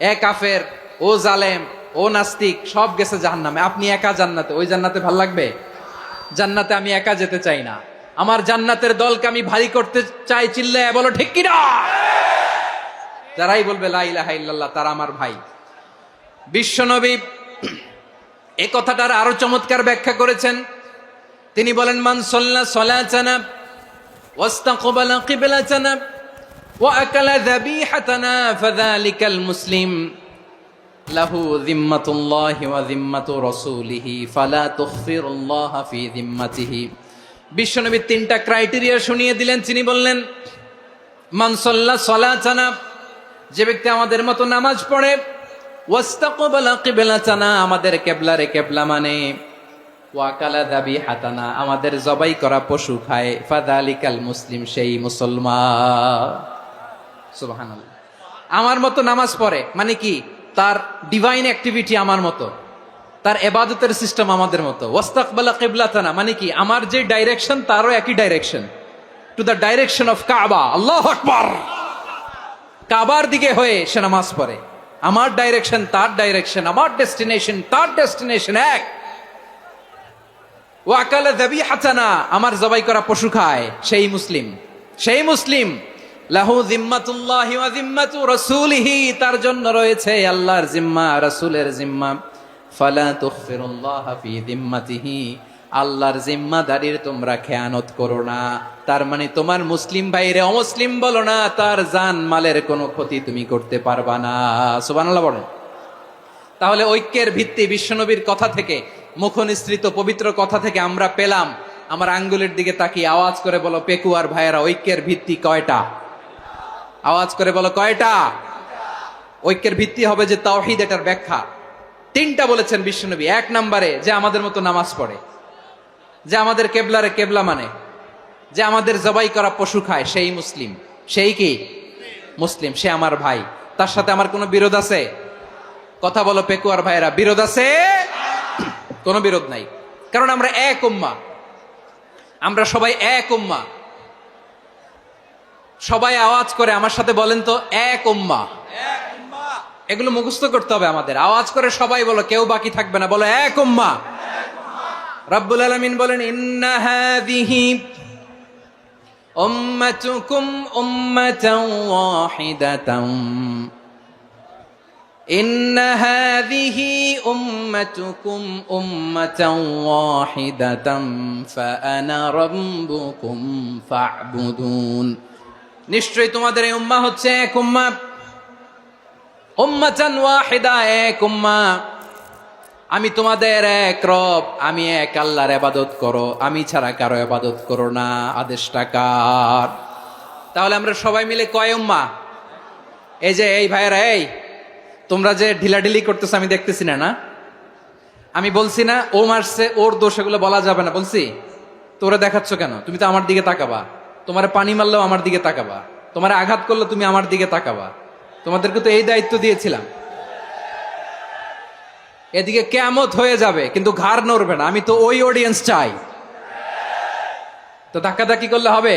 A: এ কাফের, ও জালেম, ও নাস্তিক, সব গেছে জাহান্নামে, আপনি একা জান্নাতে, ওই জান্নাতে ভাল লাগবে? জান্নাতে আমি একা যেতে চাই না, আমার জান্নাতের দলকে আমি ভারী করতে চাই। চিল্লায় বলো ঠিক কিনা? যারাই বলবে লা ইলাহা ইল্লাল্লাহ তারা আমার ভাই। বিশ্বনবী এই কথাটার আরো চমৎকার ব্যাখ্যা করেছেন। তিনি বলেন, মান সাল্লা সালাতানা ওয়াস্তাকবালা কিবলাতানা ওয়া আকালা যাবিহাতানা ফাযালিকাল মুসলিম লাহু যিম্মাতুল্লাহি ওয়া যিম্মাতু রাসূলিহি ফালা তুখফিরুল্লাহা ফি যিম্মাতিহি। বিশ্বনবী তিনটা ক্রাইটেরিয়া শুনিয়ে দিলেন। তিনি বললেন, মান সাল্লা সালাতানা, যে ব্যক্তি আমাদের মতো নামাজ পড়ে, ওয়াস্তাকবালা কিবলাতানা, আমাদের কিবলারে কিবলা মানে, ওয়াকালা যাবিহাতানা, আমাদের জবাই করা পশু খায়, ফাযালিকাল মুসলিম, সেই মুসলমান। সুবহানাল্লাহ। আমার মতো নামাজ পড়ে মানে কি? তার ডিভাইন অ্যাক্টিভিটি আমার মতো, তার ইবাদতের সিস্টেম আমাদের মতো। ওয়াস্তাকবালা কিবলাতানা মানে কি? আমার যে ডাইরেকশন তারও একই direction, to the direction of কাবা। আল্লাহু আকবার। কাবার দিকে হয়ে সে নামাজ পড়ে। আমার ডাইরেকশন তার ডাইরেকশন, আমার ডেস্টিনেশন তার ডেস্টিনেশন এক। ওয়াকালা যাবিহাতানা, আমার জবাই করা পশু খায়, সেই মুসলিম, সেই মুসলিম। লাহু যিম্মাতুল্লাহি ওয়া যিম্মাতু রাসূলিহি, তার জন্য রয়েছে আল্লাহর জিম্মা, রাসূলের জিম্মা। ফালা তুখফিরুল্লাহা ফি যিম্মাতিহি, আল্লাহর জিম্মাদারির তোমরা খেয়ানত করো না। তার মানে তোমার মুসলিম ভাইরে অমুসলিম বলো না, তার জান মালের কোনো ক্ষতি তুমি করতে পারবা না। সুবহানাল্লাহ বলেন। তাহলে ঐক্যের ভিত্তি বিশ্বনবীর কথা থেকে, মুখনিসৃত পবিত্র কথা থেকে আমরা পেলাম। আমার আঙ্গুলের দিকে তাকিয়ে আওয়াজ করে বলো পেকুয়ার ভাইয়েরা, ঐক্যের ভিত্তি কয়টা? আওয়াজ করে বলো কয়টা? ঐক্যের ভিত্তি হবে যে তাওহীদ, এটার ব্যাখ্যা তিনটা বলেছেন বিশ্বনবী। এক নম্বরে, যে আমাদের মতো নামাজ পড়ে, যে আমাদের কেবলারে কেবলা মানে, যে আমাদের জবাই করা পশু খায়, সেই মুসলিম। সেই কি মুসলিম? সে আমার ভাই। তার সাথে আমার কোনো বিরোধ আছে? কথা বলো পেকুয়ার ভাইরা, বিরোধ আছে? কোনো বিরোধ নাই, কারণ আমরা এক উম্মাহ, আমরা সবাই এক উম্মাহ। সবাই আওয়াজ করে আমার সাথে বলেন তো, এক উম্মাহ। এগুলো মুখস্থ করতে হবে আমাদের। আওয়াজ করে সবাই বলো, কেউ বাকি থাকবে না, বলো এক উম্মাহ। রব্বুল আলামিন বলেন, ইন্না হাযিহি উম্মাতুকুম উম্মাতান ওয়াহিদাতান, ইন্না হাযিহি উম্মাতুকুম উম্মাতান ওয়াহিদাতান ফাআনা রাব্বুকুম ফা'বুদুন। নিশ্চয়ই তোমাদের এই উম্মাহ হচ্ছে এক উম্মাহ, উম্মাতান ওয়াহিদা, এক উম্মাহ। আমি তোমাদের এক রব, আমি এক আল্লাহর ইবাদত করো, আমি ছাড়া কারো ইবাদত করো না। আদেশটা কার? তাহলে আমরা সবাই মিলে কয় উম্মাহ? এই যে এই ভাইয়েরা, এই তোমরা যে ঢিলাঢিলি করতেছো আমি দেখতেছি না, না? আমি বলছি না ও মারছে, ওর দোষ, এগুলো বলা যাবে না বলছি? তোরা দেখাচ্ছ কেন? তুমি তো আমার দিকে তাকাবা। তোমার পানি মারলেও আমার দিকে তাকাবা, তোমার আঘাত করলে তুমি আমার দিকে তাকাবা। তোমাদেরকে তো এই দায়িত্ব দিয়েছিলাম। এদিকে কিয়ামত হয়ে যাবে কিন্তু ঘাড় নড়বে না, আমি তো ওই অডিয়েন্স চাই। তো ধাক্কাধাক্কি করলে হবে?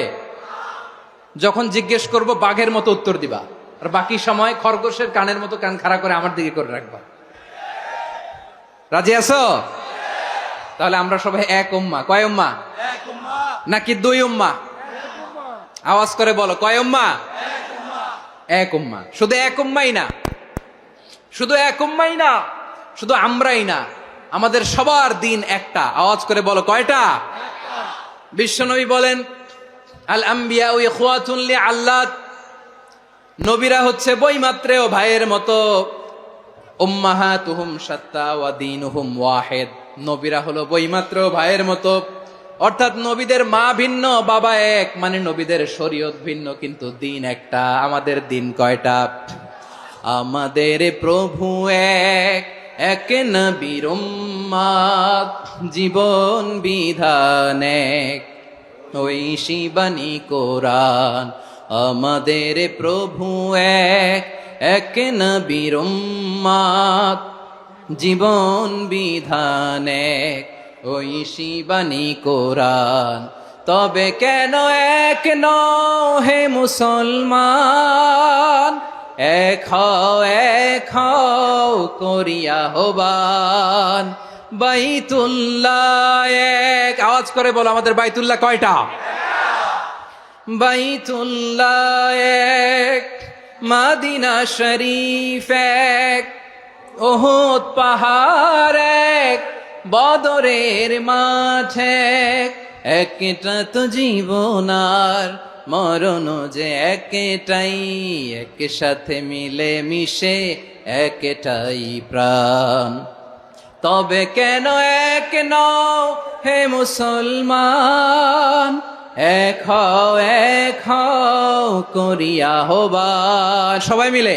A: যখন জিজ্ঞেস করব বাঘের মতো উত্তর দিবা, আর বাকি সময় খরগোশের কানের মতো কান খাড়া করে আমার দিকে করে রাখবা। রাজি আছো? তাহলে আমরা সবাই এক উম্মাহ। কয় উম্মাহ? নাকি দুই উম্মাহ? আওয়াজ করে বলো, কয় উম্মাহ? এক উম্মাহ। শুধু এক উম্মাই না, শুধু এক উম্মাই না, শুধু আমরাই না, আমাদের সবার দিন একটা। আওয়াজ করে বলো কয়টা? বিশ্বনবী বলেন, আল আম্বিয়া ইখওয়াতুন লিআল্লাত, নবীরা হচ্ছে বইমাত্রেও ভাইয়ের মতো। উম্মাহাতুহুম শাত্তা ওয়া দীনুহুম ওয়াহিদ, নবীরা হলো বইমাত্রেও ভাইয়ের মতো, অর্থাৎ নবীদের মা ভিন্ন, বাবা এক, মানে নবীদের শরীয়ত ভিন্ন, কিন্তু দিন একটা। আমাদের দিন কয়টা? আমাদের প্রভু এক, এক নবীর উম্মত, জীবন বিধান এক, ওই শিবানী কোরআন। আমাদের প্রভু এক, এক নবীর উম্মত, জীবন বিধান এক, ওই শিবানী কোরআন। তবে কেন এক নও হে মুসলমান, এক হও করিয়া হবান। বাইতুল্লাহ এক, আওয়াজ করে বলো আমাদের বাইতুল্লাহ কয়টা? বাইতুল্লাহ এক, মাদিনা শরীফ এক, ওহুদ পাহাড় এক, বদরের মাঠ এক। একটা তো জীবন আর মরণ যে একটাই, এক সাথে মিলে মিশে একটাই প্রাণ। তবে কেন এক নও হে মুসলমান, এক হও করিয়া হবান। সবাই মিলে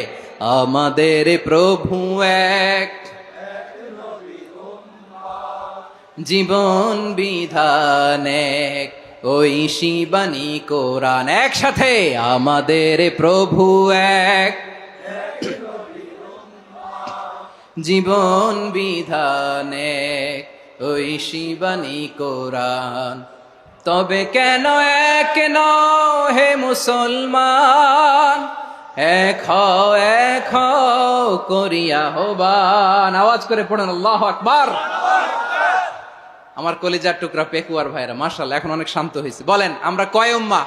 A: আমাদের প্রভু এক, জীবন বিধান এক, ওই শিবানী কোরআন। একসাথে আমাদের প্রভু এক, জীবন বিধান এক, ওই শিবানী কোরআন। তবে কেন এক নও হে মুসলমান, এক হও করিয়া হবান। আওয়াজ করে পড়েন আল্লাহু আকবার। আমার কলিজার টুকরা পেকুয়ার ভাইরা মাশাআল্লাহ এখন অনেক শান্ত হয়েছে। বলেন আমরা কয় উম্মাহ?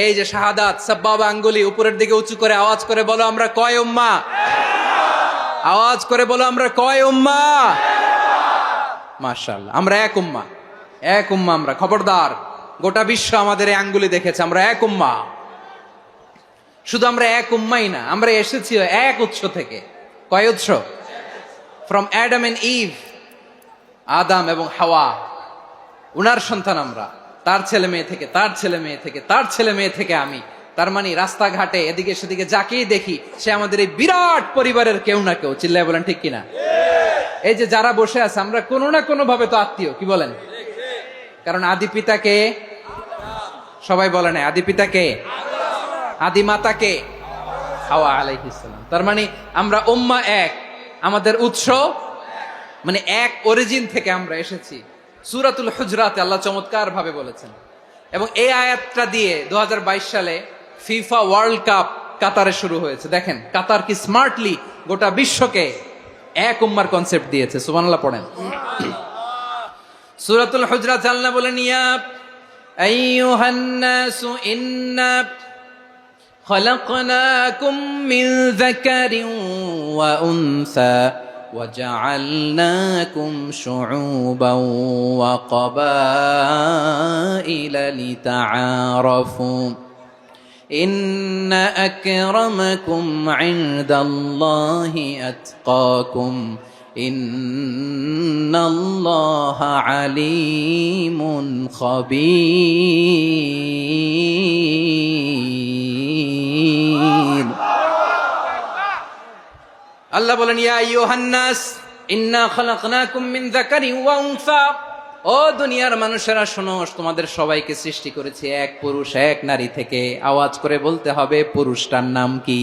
A: এই যে শাহাদাত সাব্বাবা আঙ্গুলি উপরের দিকে উঁচু করে আওয়াজ করে বলো আমরা কয় উম্মাহ? আওয়াজ করে বলো আমরা কয় উম্মাহ? মাশাআল্লাহ আমরা এক উম্মাহ, এক উম্মাহ আমরা। খবরদার, গোটা বিশ্ব আমাদের এই আঙ্গুলি দেখেছে, আমরা এক উম্মাহ। শুধু আমরা এক উম্মাই না, আমরা এসেছি এক উৎস থেকে। কয় উৎস? ফ্রম অ্যাডাম এন্ড ইভ, আদাম এবং হাওয়া, উনার সন্তান আমরা। তার ছেলে মেয়ে থেকে, তার ছেলে মেয়ে থেকে, তার ছেলে মেয়ে থেকে আমি। তার মানে রাস্তাঘাটে এদিকে সেদিকে যাকেই দেখি সে আমাদের এই বিরাট পরিবারের কেউ না কেউ। চিল্লায় বলেন ঠিক কিনা? এই যে যারা বসে আছে আমরা কোনো না কোনো ভাবে তো আত্মীয়, কি বলেন? কারণ আদি পিতাকে সবাই বলে না, আদি পিতাকে, আদি মাতাকে হাওয়া আলাইহিস সালাম। তার মানে আমরা উম্মাহ এক, আমাদের উৎস মানে এক অরিজিন থেকে আমরা এসেছি। সূরাতুল হুজরাতে আল্লাহ চমৎকার ভাবে বলেছেন, এবং এই আয়াতটা দিয়ে 2022 সালে ফিফা ওয়ার্ল্ড কাপ কাতারে শুরু হয়েছে। দেখেন কাতার কি স্মার্টলি গোটা বিশ্বকে এক উম্মার কনসেপ্ট দিয়েছে। সুবহানাল্লাহ পড়েন। সূরাতুল হুজরাত আল্লাহ বলেন, ইয়া আইয়ুহান নাসু ইন্না খলাকনাকুম মিন যাকারিন ওয়া উনসা وجعلناكم شعوبا وقبائل لتعارفوا إن أكرمكم عند الله أتقاكم إن الله عليم خبير। আল্লাহ বলেন, ইয়া আইয়ুহান নাস ইন্না খালাকনাকুম মিন যাকারিন ওয়া উনসা, ও দুনিয়ার মানুষেরা শোনো, তোমাদের সবাইকে সৃষ্টি করেছি এক পুরুষ এক নারী থেকে। আওয়াজ করে বলতে হবে পুরুষটার নাম কি?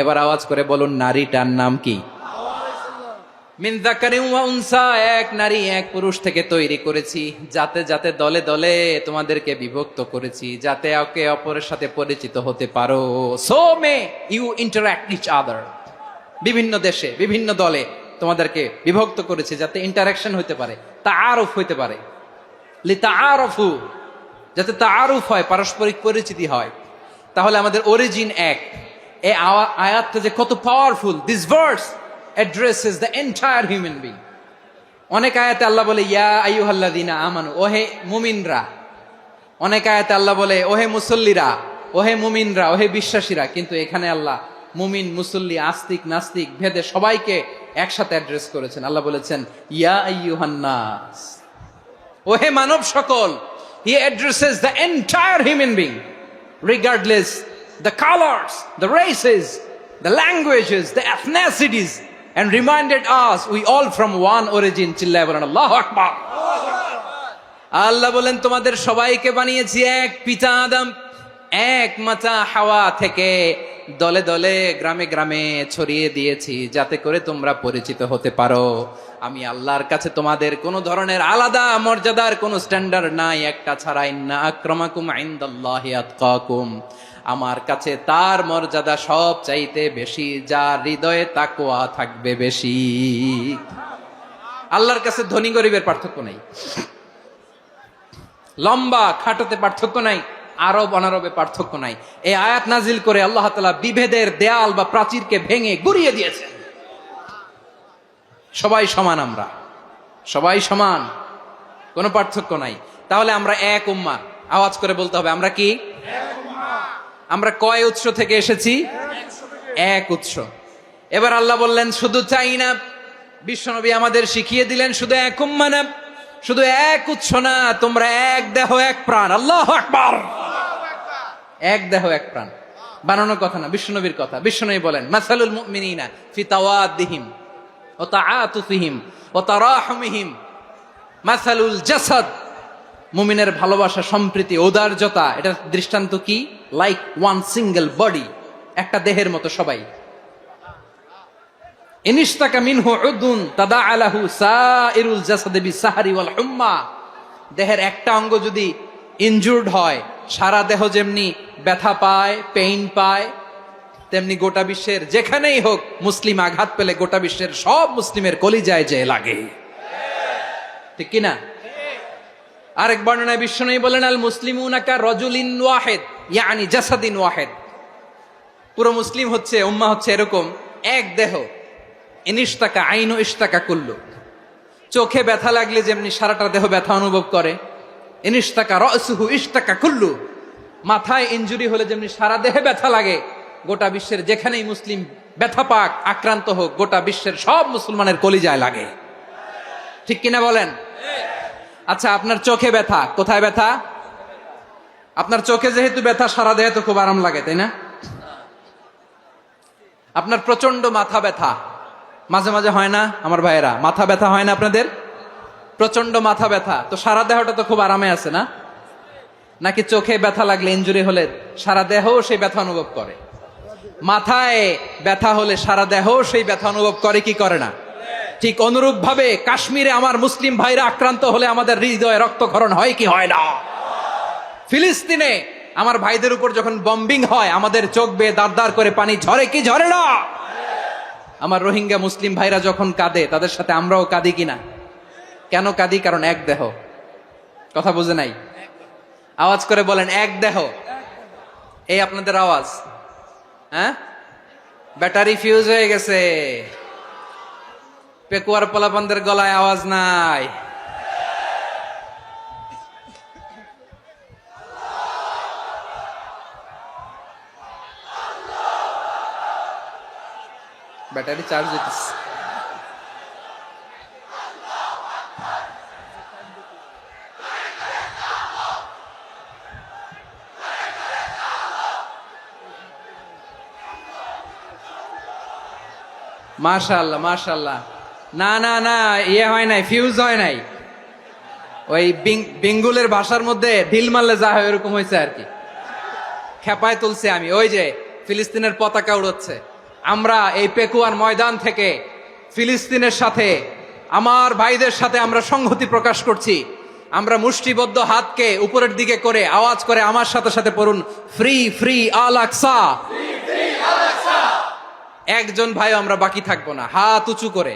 A: এবার আওয়াজ করে বলুন নারীটার নাম কি? মিন যাকারিন ওয়া উনসা, এক নারী এক পুরুষ থেকে তৈরি করেছি। যাতে যাতে দলে দলে তোমাদেরকে বিভক্ত করেছি, যাতে একে অপরের সাথে পরিচিত হতে পারো। So may you interact each other. বিভিন্ন দেশে বিভিন্ন দলে তোমাদেরকে বিভক্ত করেছি যাতে ইন্টারাকশন হতে পারে, তাআরুফ হতে পারে। লিতাআরফু, যাতে তাআরুফ হয়, পারস্পরিক পরিচিতি হয়। তাহলে আমাদের অরিজিন এক। এই আয়াতটা যে কত powerful! This verse addresses the entire human being. অনেক আয়াতে আল্লাহ বলে ইয়া আইয়ুহাল্লাযীনা আমানু, ওহে মুমিনরা। অনেক আয়াতে আল্লাহ বলে ওহে মুসল্লিরা, ওহে মুমিনরা, ওহে বিশ্বাসীরা। কিন্তু এখানে আল্লাহ মুমিন মুসল্লি আস্তিক নাস্তিক ভেদে সবাইকে একসাথে অ্যাড্রেস করেছেন। আল্লাহ বলেছেন ইয়া আইয়ুহান নাস, ওহে মানব সকল, he addresses the entire human being regardless the colors, the races, the languages, the ethnicities, and reminded us we all from one origin. চিল্লায় বলেন আল্লাহু আকবার। আল্লাহ বলেন তোমাদের সবাইকে বানিয়েছি এক পিতা আদম, এক মাতা হাওয়া থেকে, দলে দলে গ্রামে গ্রামে ছড়িয়ে দিয়েছি যাতে করে তোমরা পরিচিত হতে পারো। আমি আল্লাহর কাছে তোমাদের কোনো ধরনের আলাদা মর্যাদার কোনো স্ট্যান্ডার্ড নাই একটা ছাড়া। ইন্না আক্রামাকুম ইনদাল্লাহি আতকাকুম, আমার কাছে তার মর্যাদা সব চাইতে বেশি যার হৃদয়ে তাকওয়া থাকবে বেশি। আল্লাহর কাছে ধনী গরিবের পার্থক্য নাই, লম্বা খাটোতে পার্থক্য নাই, আরব অনারবে পার্থক্য নাই। এই আয়াত নাজিল করে আল্লাহ তাআলা বিভেদের দেয়াল বা প্রাচীরকে ভেঙে গুড়িয়ে দিয়েছেন। সবাই সমান, আমরা সবাই সমান, কোনো পার্থক্য নাই। তাহলে আমরা এক উম্মাহ, আওয়াজ করে বলতে হবে আমরা কি? আমরা কয় উৎস থেকে এসেছি? এক উৎস। এবার আল্লাহ বললেন শুধু চাই না, বিশ্বনবী আমাদের শিখিয়ে দিলেন শুধু এক উম্মাহ না, শুধু এক উৎস না, তোমরা এক দেহ এক প্রাণ। আল্লাহু আকবার। এক দেহ এক প্রাণ বানানোর কথা না, বিশ্বনবীর কথা। বিশ্বনবী বলেন মাসালুল মুমিনিনা ফি তাওয়াদ্দিহিম ওয়া তাআতুফিহিম ওয়া তারাহুমিহিম মাসালুল জাসাদ, মুমিনের ভালোবাসা, সম্প্রীতি, ঔদার্যতা, এটার দৃষ্টান্ত কি? লাইক ওয়ান সিঙ্গেল বডি, একটা দেহের মতো সবাই। ইনিশতাকা মিনহু উদুন তাদাআলাহু সাইরুল জাসাদি বিসাহরি ওয়াল হুম্মা, দেহের একটা অঙ্গ যদি ইনজুর্ড হয় সারা দেহ যেমনি ব্যথা পায়, পেইন পায়, তেমনি গোটা বিশ্বের যেখানেই হোক মুসলিম আঘাত পেলে গোটা বিশ্বের সব মুসলিমের কলিজায় যে লাগে, ঠিক কিনা? আরেক বর্ণনায় বিশ্বনবী বলেন আল মুসলিমুনা কা রাজুলিন ওয়াহিদ ইয়ানি জাসাদিন ওয়াহিদ, পুরো মুসলিম হচ্ছে, উম্মাহ হচ্ছে এরকম এক দেহ। ইনিশতাকা আইনু ইশতাকা কুল্লু, চোখে ব্যথা লাগলে যেমনি সারাটা দেহ ব্যথা অনুভব করে, ইনিশতাকা রাসুহু ইশতাকা কুল্লু, মাথায় ইনজুরি হলে যেমনি সারা দেহে ব্যথা লাগে, গোটা বিশ্বের যেখানেই মুসলিম ব্যথা পাক, আক্রান্ত হোক, গোটা বিশ্বের সব মুসলমানের কলিজায় লাগে, ঠিক কিনা বলেন? আচ্ছা, আপনার চোখে ব্যথা, কোথায় ব্যথা? আপনার চোখে যেহেতু ব্যথা, সারা দেহে তো খুব আরাম লাগে, তাই না? আপনার প্রচন্ড মাথা ব্যথা মাঝে মাঝে হয় না আমার ভাইয়েরা? মাথা ব্যথা হয় না আপনাদের? প্রচন্ড মাথা ব্যথা, তো সারা দেহটা তো খুব আরামে আছে না? নাকি চোখে ব্যথা লাগলে, ইনজুরি হলে সারা দেহ সেই ব্যথা অনুভব করে? মাথায় ব্যথা হলে সারা দেহ সেই ব্যথা অনুভব করে কি করে না? ঠিক অনুরূপ ভাবে কাশ্মীরে আমার মুসলিম ভাইরা আক্রান্ত হলে আমাদের হৃদয়ে রক্তক্ষরণ হয় কি হয় না? ফিলিস্তিনে আমার ভাইদের উপর যখন বম্বিং হয় আমাদের চোখ বেয়ে দাঁড় দাঁড় করে পানি ঝরে কি ঝরে না? আমার রোহিঙ্গা মুসলিম ভাইরা যখন কাঁদে তাদের সাথে আমরাও কাঁদি কিনা? কেন কাঁদি? কারণ এক দেহ। কথা বুঝে নাই? আওয়াজ করে বলেন এক দেহ। এই আপনাদের আওয়াজ, হ্যাঁ? ব্যাটারি ফিউজ হয়ে গেছে, পেকুয়ার পোলাপানদের গলায় আওয়াজ নাই। ব্যাটারি চার্জ হইতেছে। মাশাআল্লাহ মাশাআল্লাহ। না না না, ইয়ে হয় নাই, ফিউজ হয় নাই। ওই বেঙ্গুলের ভাষার মধ্যে ঢিল মারলে যা হয় এরকম হয়েছে আর কি। খেপায় তুলছে আমি। ওই যে ফিলিস্তিনের পতাকা উড়াচ্ছে, আমরা এই পেকুয়ার ময়দান থেকে ফিলিস্তিনের সাথে, আমার ভাইদের সাথে আমরা সংহতি প্রকাশ করছি। আমরা মুষ্টিবদ্ধ হাতকে উপরের দিকে করে আওয়াজ করে আমার সাথে সাথে পড়ুন, ফ্রি ফ্রি আল আকসা। একজন ভাই আমরা বাকি থাকবো না। হাত উঁচু করে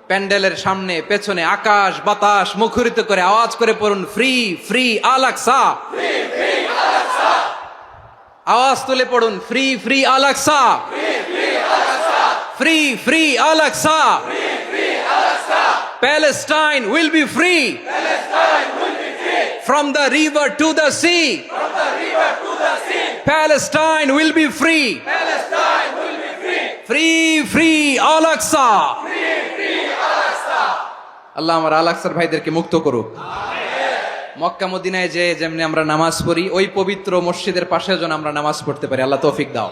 A: প্যান্ডেলের সামনে পেছনে আকাশ বাতাস মুখরিত করে আওয়াজ করে পড়ুন, ফ্রি ফ্রি আল আকসা। আওয়াজ তুলে পড়ুন, free free Al Aqsa, free free Al Aqsa. Palestine will be free from the river to the sea. Palestine will be free. Free free Al Aqsa. আল্লাহ আমার আল আকসার ভাইদেরকে মুক্ত করুক। মক্কা মদিনায় যে যেমনি আমরা নামাজ পড়ি, ওই পবিত্র মসজিদের পাশে যেন আমরা নামাজ পড়তে পারি। আল্লাহ তৌফিক দাও।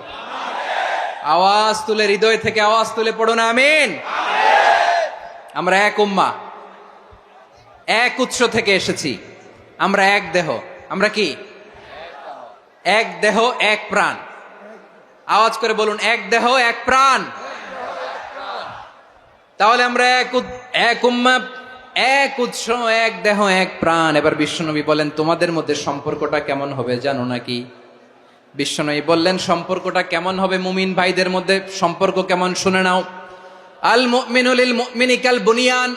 A: আওয়াজ তুলে, হৃদয় থেকে আওয়াজ তুলে পড়ো না আমিন। আমরা এক উম্মা, এক উৎস থেকে এসেছি। আমরা এক দেহ। আমরা কি? এক দেহ এক প্রাণ। আওয়াজ করে বলুন, এক দেহ এক প্রাণ। তাহলে আমরা এক উম্মা, এক উৎস, এক দেহ এক প্রাণ। এবার বিশ্বনবী বলেন, তোমাদের মধ্যে সম্পর্কটা কেমন হবে জানো নাকি? বিশ্বনবী বললেন, সম্পর্কটা কেমন হবে? মুমিন ভাইদের মধ্যে সম্পর্ক কেমন শুনে নাও। আল মুমিনু লিল মুমিনি কাল বুনিয়ান,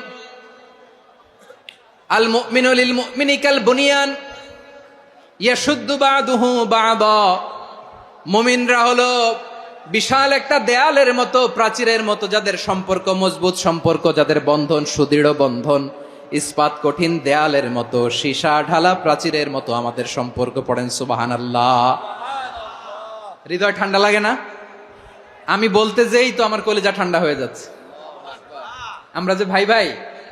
A: আল মুমিনু লিল মুমিনি কাল বুনিয়ান ইয়াশুদ্দু বাদুহু বাদা। মুমিনরা হলো বিশাল একটা দেয়ালের মতো, প্রাচীরের মতো, যাদের সম্পর্ক মজবুত সম্পর্ক, যাদের বন্ধন সুদৃঢ় বন্ধন, ইস্পাত কঠিন দেয়ালের মতো, সীসা ঢালা প্রাচীরের মতো আমাদের সম্পর্ক। পড়েন সুবহানাল্লাহ। হৃদয় ঠান্ডা লাগে না? আমি বলতে যেই তো আমার কলিজা ঠান্ডা হয়ে যাচ্ছে। আমরা যে ভাই ভাই,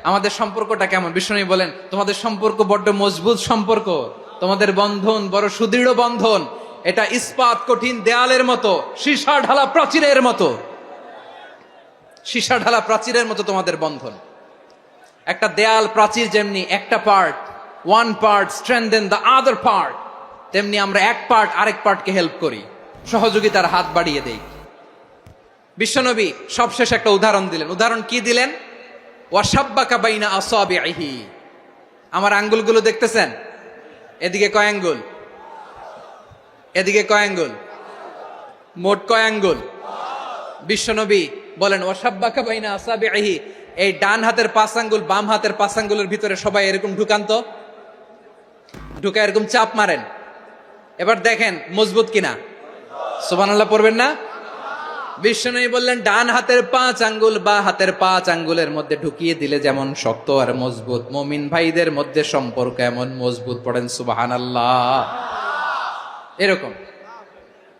A: আমাদের সম্পর্কটা কেমন? বিষ্ণু বলেন, তোমাদের সম্পর্ক বড্ড মজবুত সম্পর্ক, তোমাদের বন্ধন বড় সুদৃঢ় বন্ধন, এটা ইস্পাত কঠিন দেয়ালের মতো, সীসা ঢালা প্রাচীরের মতো, সীসা ঢালা প্রাচীরের মতো তোমাদের বন্ধন। একটা দেয়াল প্রাচীর যেমনি একটা part, one part strengthen the other part, তেমনি আমরা এক পার্ট আরেক পার্টকে হেল্প করি, সহযোগিতার হাত বাড়িয়ে দেই। বিশ্বনবী সবশেষ একটা উদাহরণ দিলেন। উদাহরণ কি দিলেন? ওয়াসাব্বাকা বাইনা আসাবিহি। আমার আঙ্গুলগুলো দেখতেছেন? এদিকে কয় আঙ্গুল, এদিকে কয় আঙ্গুল, মোট কয় আঙ্গুল? বিশ্বনবী বলেন, ওয়াসাব্বাকা বাইনা আসাবিহি। এই ডান হাতের 5 আঙ্গুল বাম হাতের 5 আঙ্গুলের ভিতরে সবাই এরকম ঢুকান তো, ঢুকা এরকম চাপ মারেন। এবার দেখেন মজবুত কিনা। সুবহানাল্লাহ পড়বেন না? বিশ্বনবী বললেন, ডান হাতের 5 আঙ্গুল বা হাতের 5 আঙ্গুলের মধ্যে ঢুকিয়ে দিলে যেমন শক্ত আর মজবুত, মুমিন ভাইদের মধ্যে সম্পর্ক এমন মজবুত। পড়েন সুবহানাল্লাহ। এরকম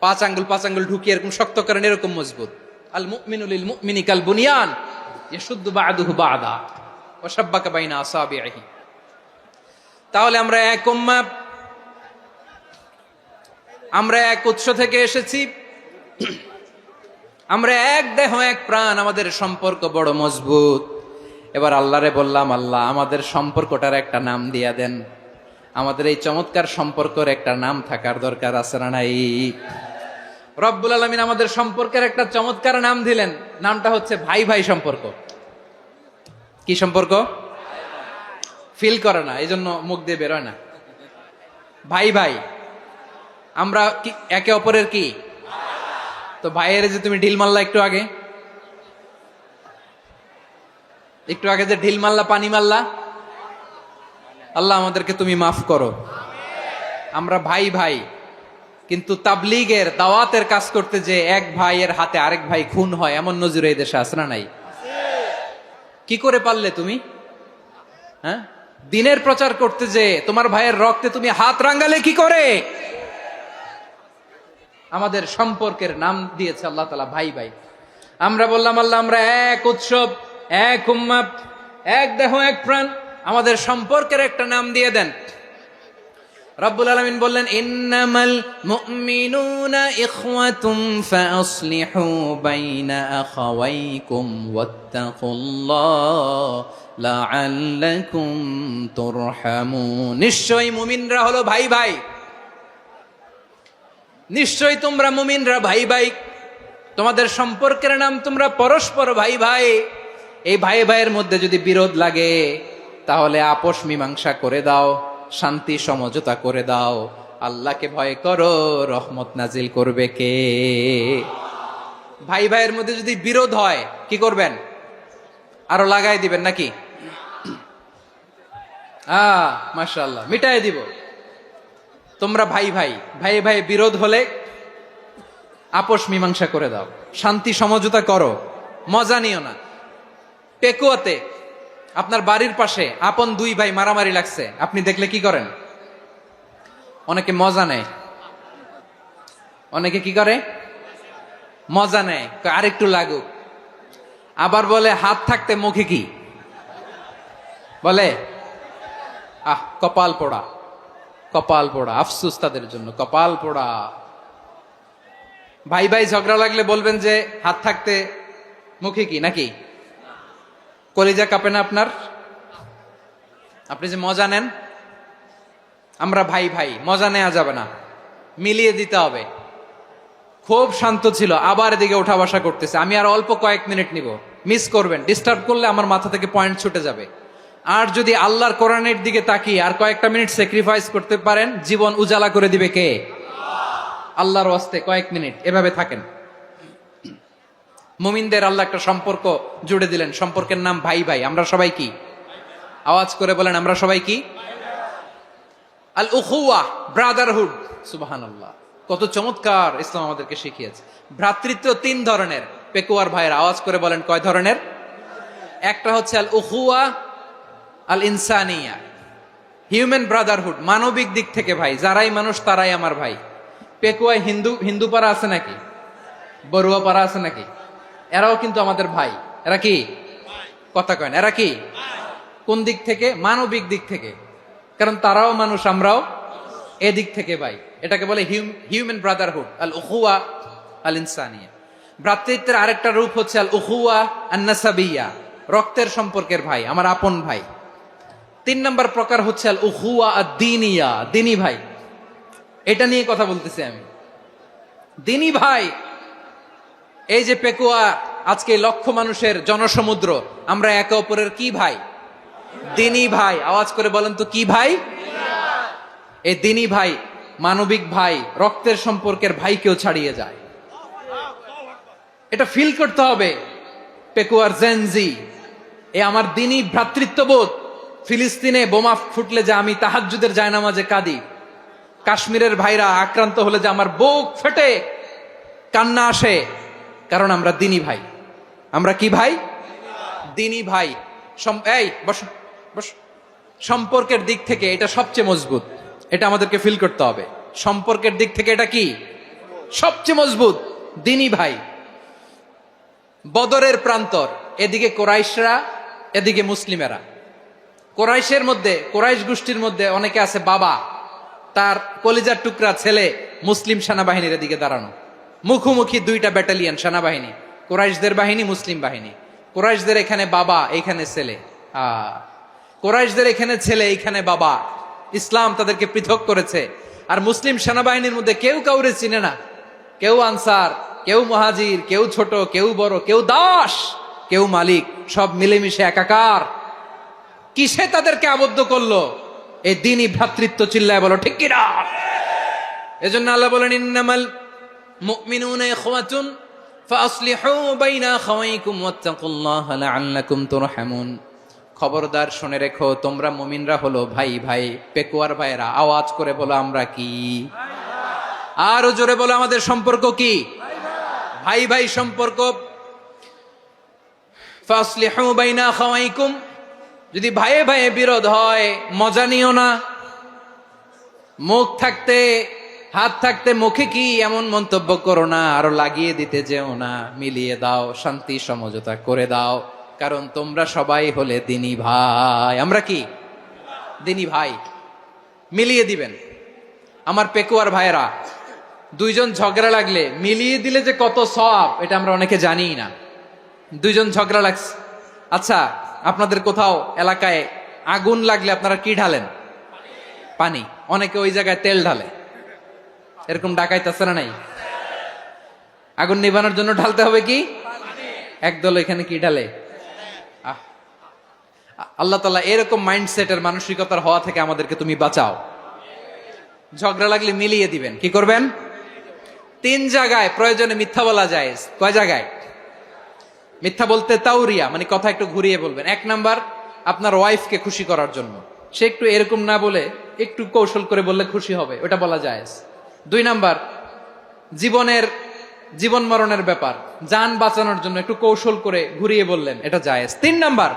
A: 5 আঙ্গুল ঢুকিয়ে এরকম শক্ত করেন, এরকম মজবুত। আল মুমিনু লিল মুমিনি কাল বুনিয়ান ইয়াশুদ্দু বা'দুহু বা'দা ওয়া শাব্বাকা বাইনা আসাবিহি। তাহলে আমরা এক উম্মাহ, আমরা এক উৎস থেকে এসেছি, আমরা এক দেহ এক প্রাণ, আমাদের সম্পর্ক বড় মজবুত। এবার আল্লাহরে বললাম, আল্লাহ আমাদের সম্পর্কটার একটা নাম দিয়া দেন। আমাদের এই চমৎকার সম্পর্কের একটা নাম থাকার দরকার আছে না নাই? রব্বুল আলামিন আমাদের সম্পর্কের একটা চমৎকার নাম দিলেন। নামটা হচ্ছে ভাই ভাই সম্পর্ক। কি সম্পর্ক? ফিল করে না, এই জন্য মুখ দিয়ে বেরোয় না। ভাই ভাই, আমরা কি একে অপরের কি? তো ভাইয়ের যে তুমি ঢিল মারলা একটু আগে, একটু আগে যে ঢিল মারলা, পানি মারলা, আল্লাহ আমাদেরকে তুমি মাফ করো। আমরা ভাই ভাই, কিন্তু তাবলীগের দাওয়াতের কাজ করতে যে এক ভাইয়ের হাতে আরেক ভাই খুন হয়, এমন নজির এই দেশে আছে না নাই? কি করে পারলে তুমি? হ্যাঁ, দিনের প্রচার করতে যে তোমার ভাইয়ের রক্তে তুমি হাত রাঙ্গালে কি করে? আমাদের সম্পর্কের নাম দিয়েছে আল্লাহ তাআলা ভাই ভাই। আমরা বললাম, আল্লাহ আমরা এক উৎসব, এক উম্মাহ, এক দেহ এক প্রাণ, আমাদের সম্পর্কের একটা নাম দিয়ে দেন। রব্বুল আলামিন বললেন, ইন্নামাল মুমিনুনা ইখওয়াতুম ফাসলিহু বাইনা আখাওয়াইকুম ওয়াত্তাকুল্লাহ লাআল্লাকুম তুরহামুন। নিশ্চয়ই মুমিনরা হলো ভাই ভাই, নিশ্চয়ই তোমরা মুমিনরা ভাই ভাই, তোমাদের সম্পর্কের নাম তোমরা পরস্পর ভাই ভাই। এই ভাই ভাইয়ের মধ্যে যদি বিরোধ লাগে তাহলে আপোষ মীমাংসা করে দাও, শান্তি সমঝোতা করে দাও। আল্লাহকে ভয় করো, রহমত নাজিল করবে কে? ভাই ভাইয়ের মধ্যে যদি বিরোধ হয় কি করবেন? আরো লাগাই দিবেন নাকি? মাশাআল্লাহ, মিটাই দিব। তোমরা ভাই ভাই, ভাই ভাই বিরোধ হলে আপোষ মীমাংসা করে দাও, শান্তি সমঝোতা করো, মজা নিও না। পেকুয়াতে আপনার বাড়ির পাশে আপন 2 ভাই মারামারি লাগছে, আপনি দেখলে কি করেন? অনেকে মজা নেয়। অনেকে কি করে? মজা নেয়, আরেকটু লাগুক। আবার বলে হাত থাকতে মুখে কি বলে? কপাল পোড়া, কপাল পোড়া, আফসুস তাদের জন্য, কপাল পোড়া। ভাই ভাই ঝগড়া লাগলে বলবেন যে হাত থাকতে মুখে কি নাকি? কলিজা কাঁপে না আপনার? আপনি যে মজা নেন, আমরা ভাই ভাই, মজা নেওয়া যাবে না, মিলিয়ে দিতে হবে। খুব শান্ত ছিল, আবার এদিকে ওঠা বসা করতেছে, আমি আর অল্প কয়েক মিনিট নিব, মিস করবেন, ডিস্টার্ব করলে আমার মাথা থেকে পয়েন্ট ছুটে যাবে। আর যদি আল্লাহর কোরআনের দিকে তাকিয়ে আর কয়েকটা মিনিট স্যাক্রিফাইস করতে পারেন, জীবন উজালা করে দিবে কে? আল্লাহর ওয়াস্তে কয়েক মিনিট এভাবে থাকেন। মুমিনদের আল্লাহ একটা সম্পর্ক জুড়ে দিলেন, সম্পর্কের নাম ভাই ভাই। আমরা সবাই কি? আওয়াজ করে বলেন, আমরা সবাই কি? আল উখুয়া, ব্রাদারহুড। সুবহানাল্লাহ, কত চমৎকার ইসলাম আমাদেরকে শিখিয়েছে। ভ্রাতৃত্ব তিন ধরনের। পেকুয়ার ভাইয়ের আওয়াজ করে বলেন, কয় ধরনের? একটা হচ্ছে আল উখুয়া আল ইনসানিয়া, হিউম্যান ব্রাদারহুড, মানবিক দিক থেকে ভাই, যারাই মানুষ তারাই আমার ভাই। পেকুয়ায় হিন্দু পাড়া আছে নাকি? বড়ুয়া পাড়া আছে নাকি? এরাও কিন্তু আমাদের ভাই। এরা কি? কথা কয় না, এরা কি? কোন দিক থেকে? মানবিক দিক থেকে, কারণ তারাও মানুষ, আমরাও এদিক থেকে ভাই। এটাকে বলে হিউম্যান ব্রাদারহুড, আল উখুয়া আল ইনসানিয়া। ভ্রাতৃত্বের আরেকটা রূপ হচ্ছে আল উখুয়া আন নাসাবিয়া, রক্তের সম্পর্কের ভাই, আমার আপন ভাই। তিন নম্বর প্রকার হচ্ছে আল উখুয়া আদ দীনিয়া, দিনী ভাই। এটা নিয়ে কথা বলতেছি আমি, দিনী ভাই। এই যে পেকুয়া, আজকে লক্ষ মানুষের জনসমুদ্র, আমরা একে অপরের কি ভাই? দিনী ভাই। আওয়াজ করে বলেন তো, কি ভাই? এই দিনী ভাই, মানবিক ভাই, রক্তের সম্পর্কের ভাইকেও ছাড়িয়ে যায়। এটা ফিল করতে হবে। পেকুয়ার জেনজি, এ আমার দিনী ভ্রাতৃত্ববোধ। ফিলিস্তিনে বোমা ফুটলে যে আমি তাহাজ্জুদের জায়নামাজে কাঁদি, কাশ্মীরের ভাইরা আক্রান্ত হলে যে আমার বুক ফেটে কান্না আসে, কারণ আমরা দিনী ভাই। আমরা কি ভাই? দিনী ভাই। এই বসো বসো। সম্পর্কের দিক থেকে এটা সবচেয়ে মজবুত, এটা আমাদেরকে ফিল করতে হবে। সম্পর্কের দিক থেকে এটা কি? সবচেয়ে মজবুত, দিনী ভাই। বদরের প্রান্তর, এদিকে কোরাইশরা, এদিকে মুসলিমেরা। কোরাইশের মধ্যে, কোরাইশ গোষ্ঠীর মধ্যে অনেকে আছে বাবা, তার কলিজার টুকরা ছেলে মুসলিম সেনাবাহিনীর এদিকে দাঁড়ানো, মুখোমুখি দুইটা ব্যাটালিয়ন সেনাবাহিনী, কোরাইশদের বাহিনী, মুসলিম বাহিনী। কোরাইশদের এখানে বাবা, এইখানে ছেলে। কোরাইশদের এখানে ছেলে, এইখানে বাবা। ইসলাম তাদেরকে পৃথক করেছে। আর মুসলিম সেনাবাহিনীর মধ্যে কেউ কাউরে চিনে না, কেউ আনসার, কেউ মুহাজির, কেউ ছোট, কেউ বড়, কেউ দাস, কেউ মালিক, সব মিলেমিশে একাকার। কিসে তাদেরকে আবদ্ধ করলো? এই দিনই ভ্রাতৃত্ব। চিল্লায় বলো ঠিক কিনা? এজন্য আল্লাহ বলেন, ইন্নামাল মুমিনুনা ইখওয়াতুন ফাসলিহু বাইনা আখাওয়াইকুম ওয়াত্তাকুল্লাহা লাআল্লাকুম তুরহামুন। খবরদার শুনে রেখো, তোমরা মুমিনরা হলো ভাই ভাই। পেকুয়ার ভাইরা আওয়াজ করে বলো, আমরা কি? আরো জোরে বলো, আমাদের সম্পর্ক কি? ভাই ভাই সম্পর্ক। ফাসলিহু বাইনা আখাওয়াইকুম, যদি ভাইয়ে ভাইয়ে বিরোধ হয় মজা নিও না। মুখ থাকতে, হাত থাকতে মুখে কি এমন মন্তব্য করো না, আরো লাগিয়ে দিতে যেও না। মিলিয়ে দাও, শান্তি সমঝোতা করে দাও, কারণ তোমরা সবাই হলে দিনী ভাই। আমরা কি? দিনী ভাই। মিলিয়ে দিবেন। আমার পেকুয়ার ভাইয়েরা, দুইজন ঝগড়া লাগলে মিলিয়ে দিলে যে কত সওয়াব, এটা আমরা অনেকে জানি না। দুইজন ঝগড়া লাগছে, আচ্ছা আপনাদের কোথাও এলাকায় আগুন লাগলে আপনারা কি ঢালেন? পানি। অনেকে ওই জায়গায় তেল ঢালে, এরকম ডাকাইতে আছে না নাই? আগুন নিভানোর জন্য ঢালতে হবে কি? একদল এখানে কি ঢালে? আল্লাহ তাআলা এরকম মাইন্ডসেটের, মানসিকতার হওয়া থেকে আমাদেরকে তুমি বাঁচাও। ঝগড়া লাগলে মিলিয়ে দিবেন। কি করবেন? তিন জায়গায় প্রয়োজনে মিথ্যা বলা যায়। কয় জায়গায় মিথ্যা বলতে? তাওরিয়া, মানে কথা একটু ঘুরিয়ে বলবেন। এক নাম্বার, আপনার ওয়াইফকে খুশি করার জন্য, সে একটু এরকম না বলে একটু কৌশল করে বললে খুশি হবে, ওটা বলা যায়। দুই নাম্বার, জীবন মরণের ব্যাপার, জান বাঁচানোর জন্য একটু কৌশল করে ঘুরিয়ে বললেন, এটা জায়েজ। তিন নাম্বার,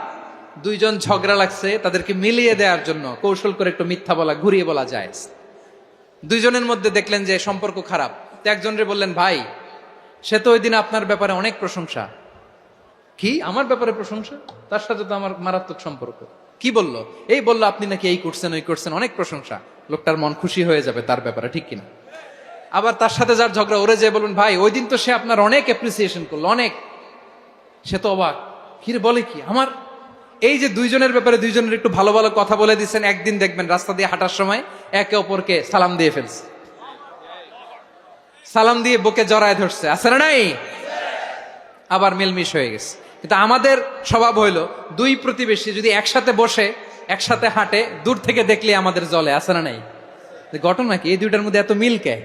A: দুইজন ঝগড়া লাগছে, তাদেরকে মিলিয়ে দেওয়ার জন্য কৌশল করে একটু মিথ্যা বলা, ঘুরিয়ে বলা জায়েজ। দুইজনের মধ্যে দেখলেন যে সম্পর্ক খারাপ, তো একজনরে বললেন, ভাই সে তো ওই দিন আপনার ব্যাপারে অনেক প্রশংসা। কি? আমার ব্যাপারে প্রশংসা? তার সাথে তো আমার মারাত্মক সম্পর্ক। কি বললো? এই বললো আপনি নাকি এই করছেন ওই করছেন, অনেক প্রশংসা। লোকটার মন খুশি হয়ে যাবে তার ব্যাপারে, ঠিক কিনা? আবার তার সাথে যার ঝগড়া, ওরে যে বলুন ভাই ওই দিন তো সে আপনার অনেক অ্যাপ্রিসিয়েশন করলো, অনেক। সে তো অবাক, কিরে বলে কি আমার? এই যে দুইজনের ব্যাপারে দুইজনের একটু ভালো ভালো কথা বলে দিচ্ছেন, একদিন দেখবেন রাস্তা দিয়ে হাঁটার সময় একে অপরকে সালাম দিয়ে ফেলছে, সালাম দিয়ে বুকে জড়ায় ধরছে, আছে না নাই? আবার মিলমিশ হয়ে গেছে। কিন্তু আমাদের স্বভাব হইলো দুই প্রতিবেশী যদি একসাথে বসে একসাথে হাঁটে, দূর থেকে দেখলে আমাদের জলে, আছে না নাই? ঘটনা কি? এই দুইটার মধ্যে এত মিল কে?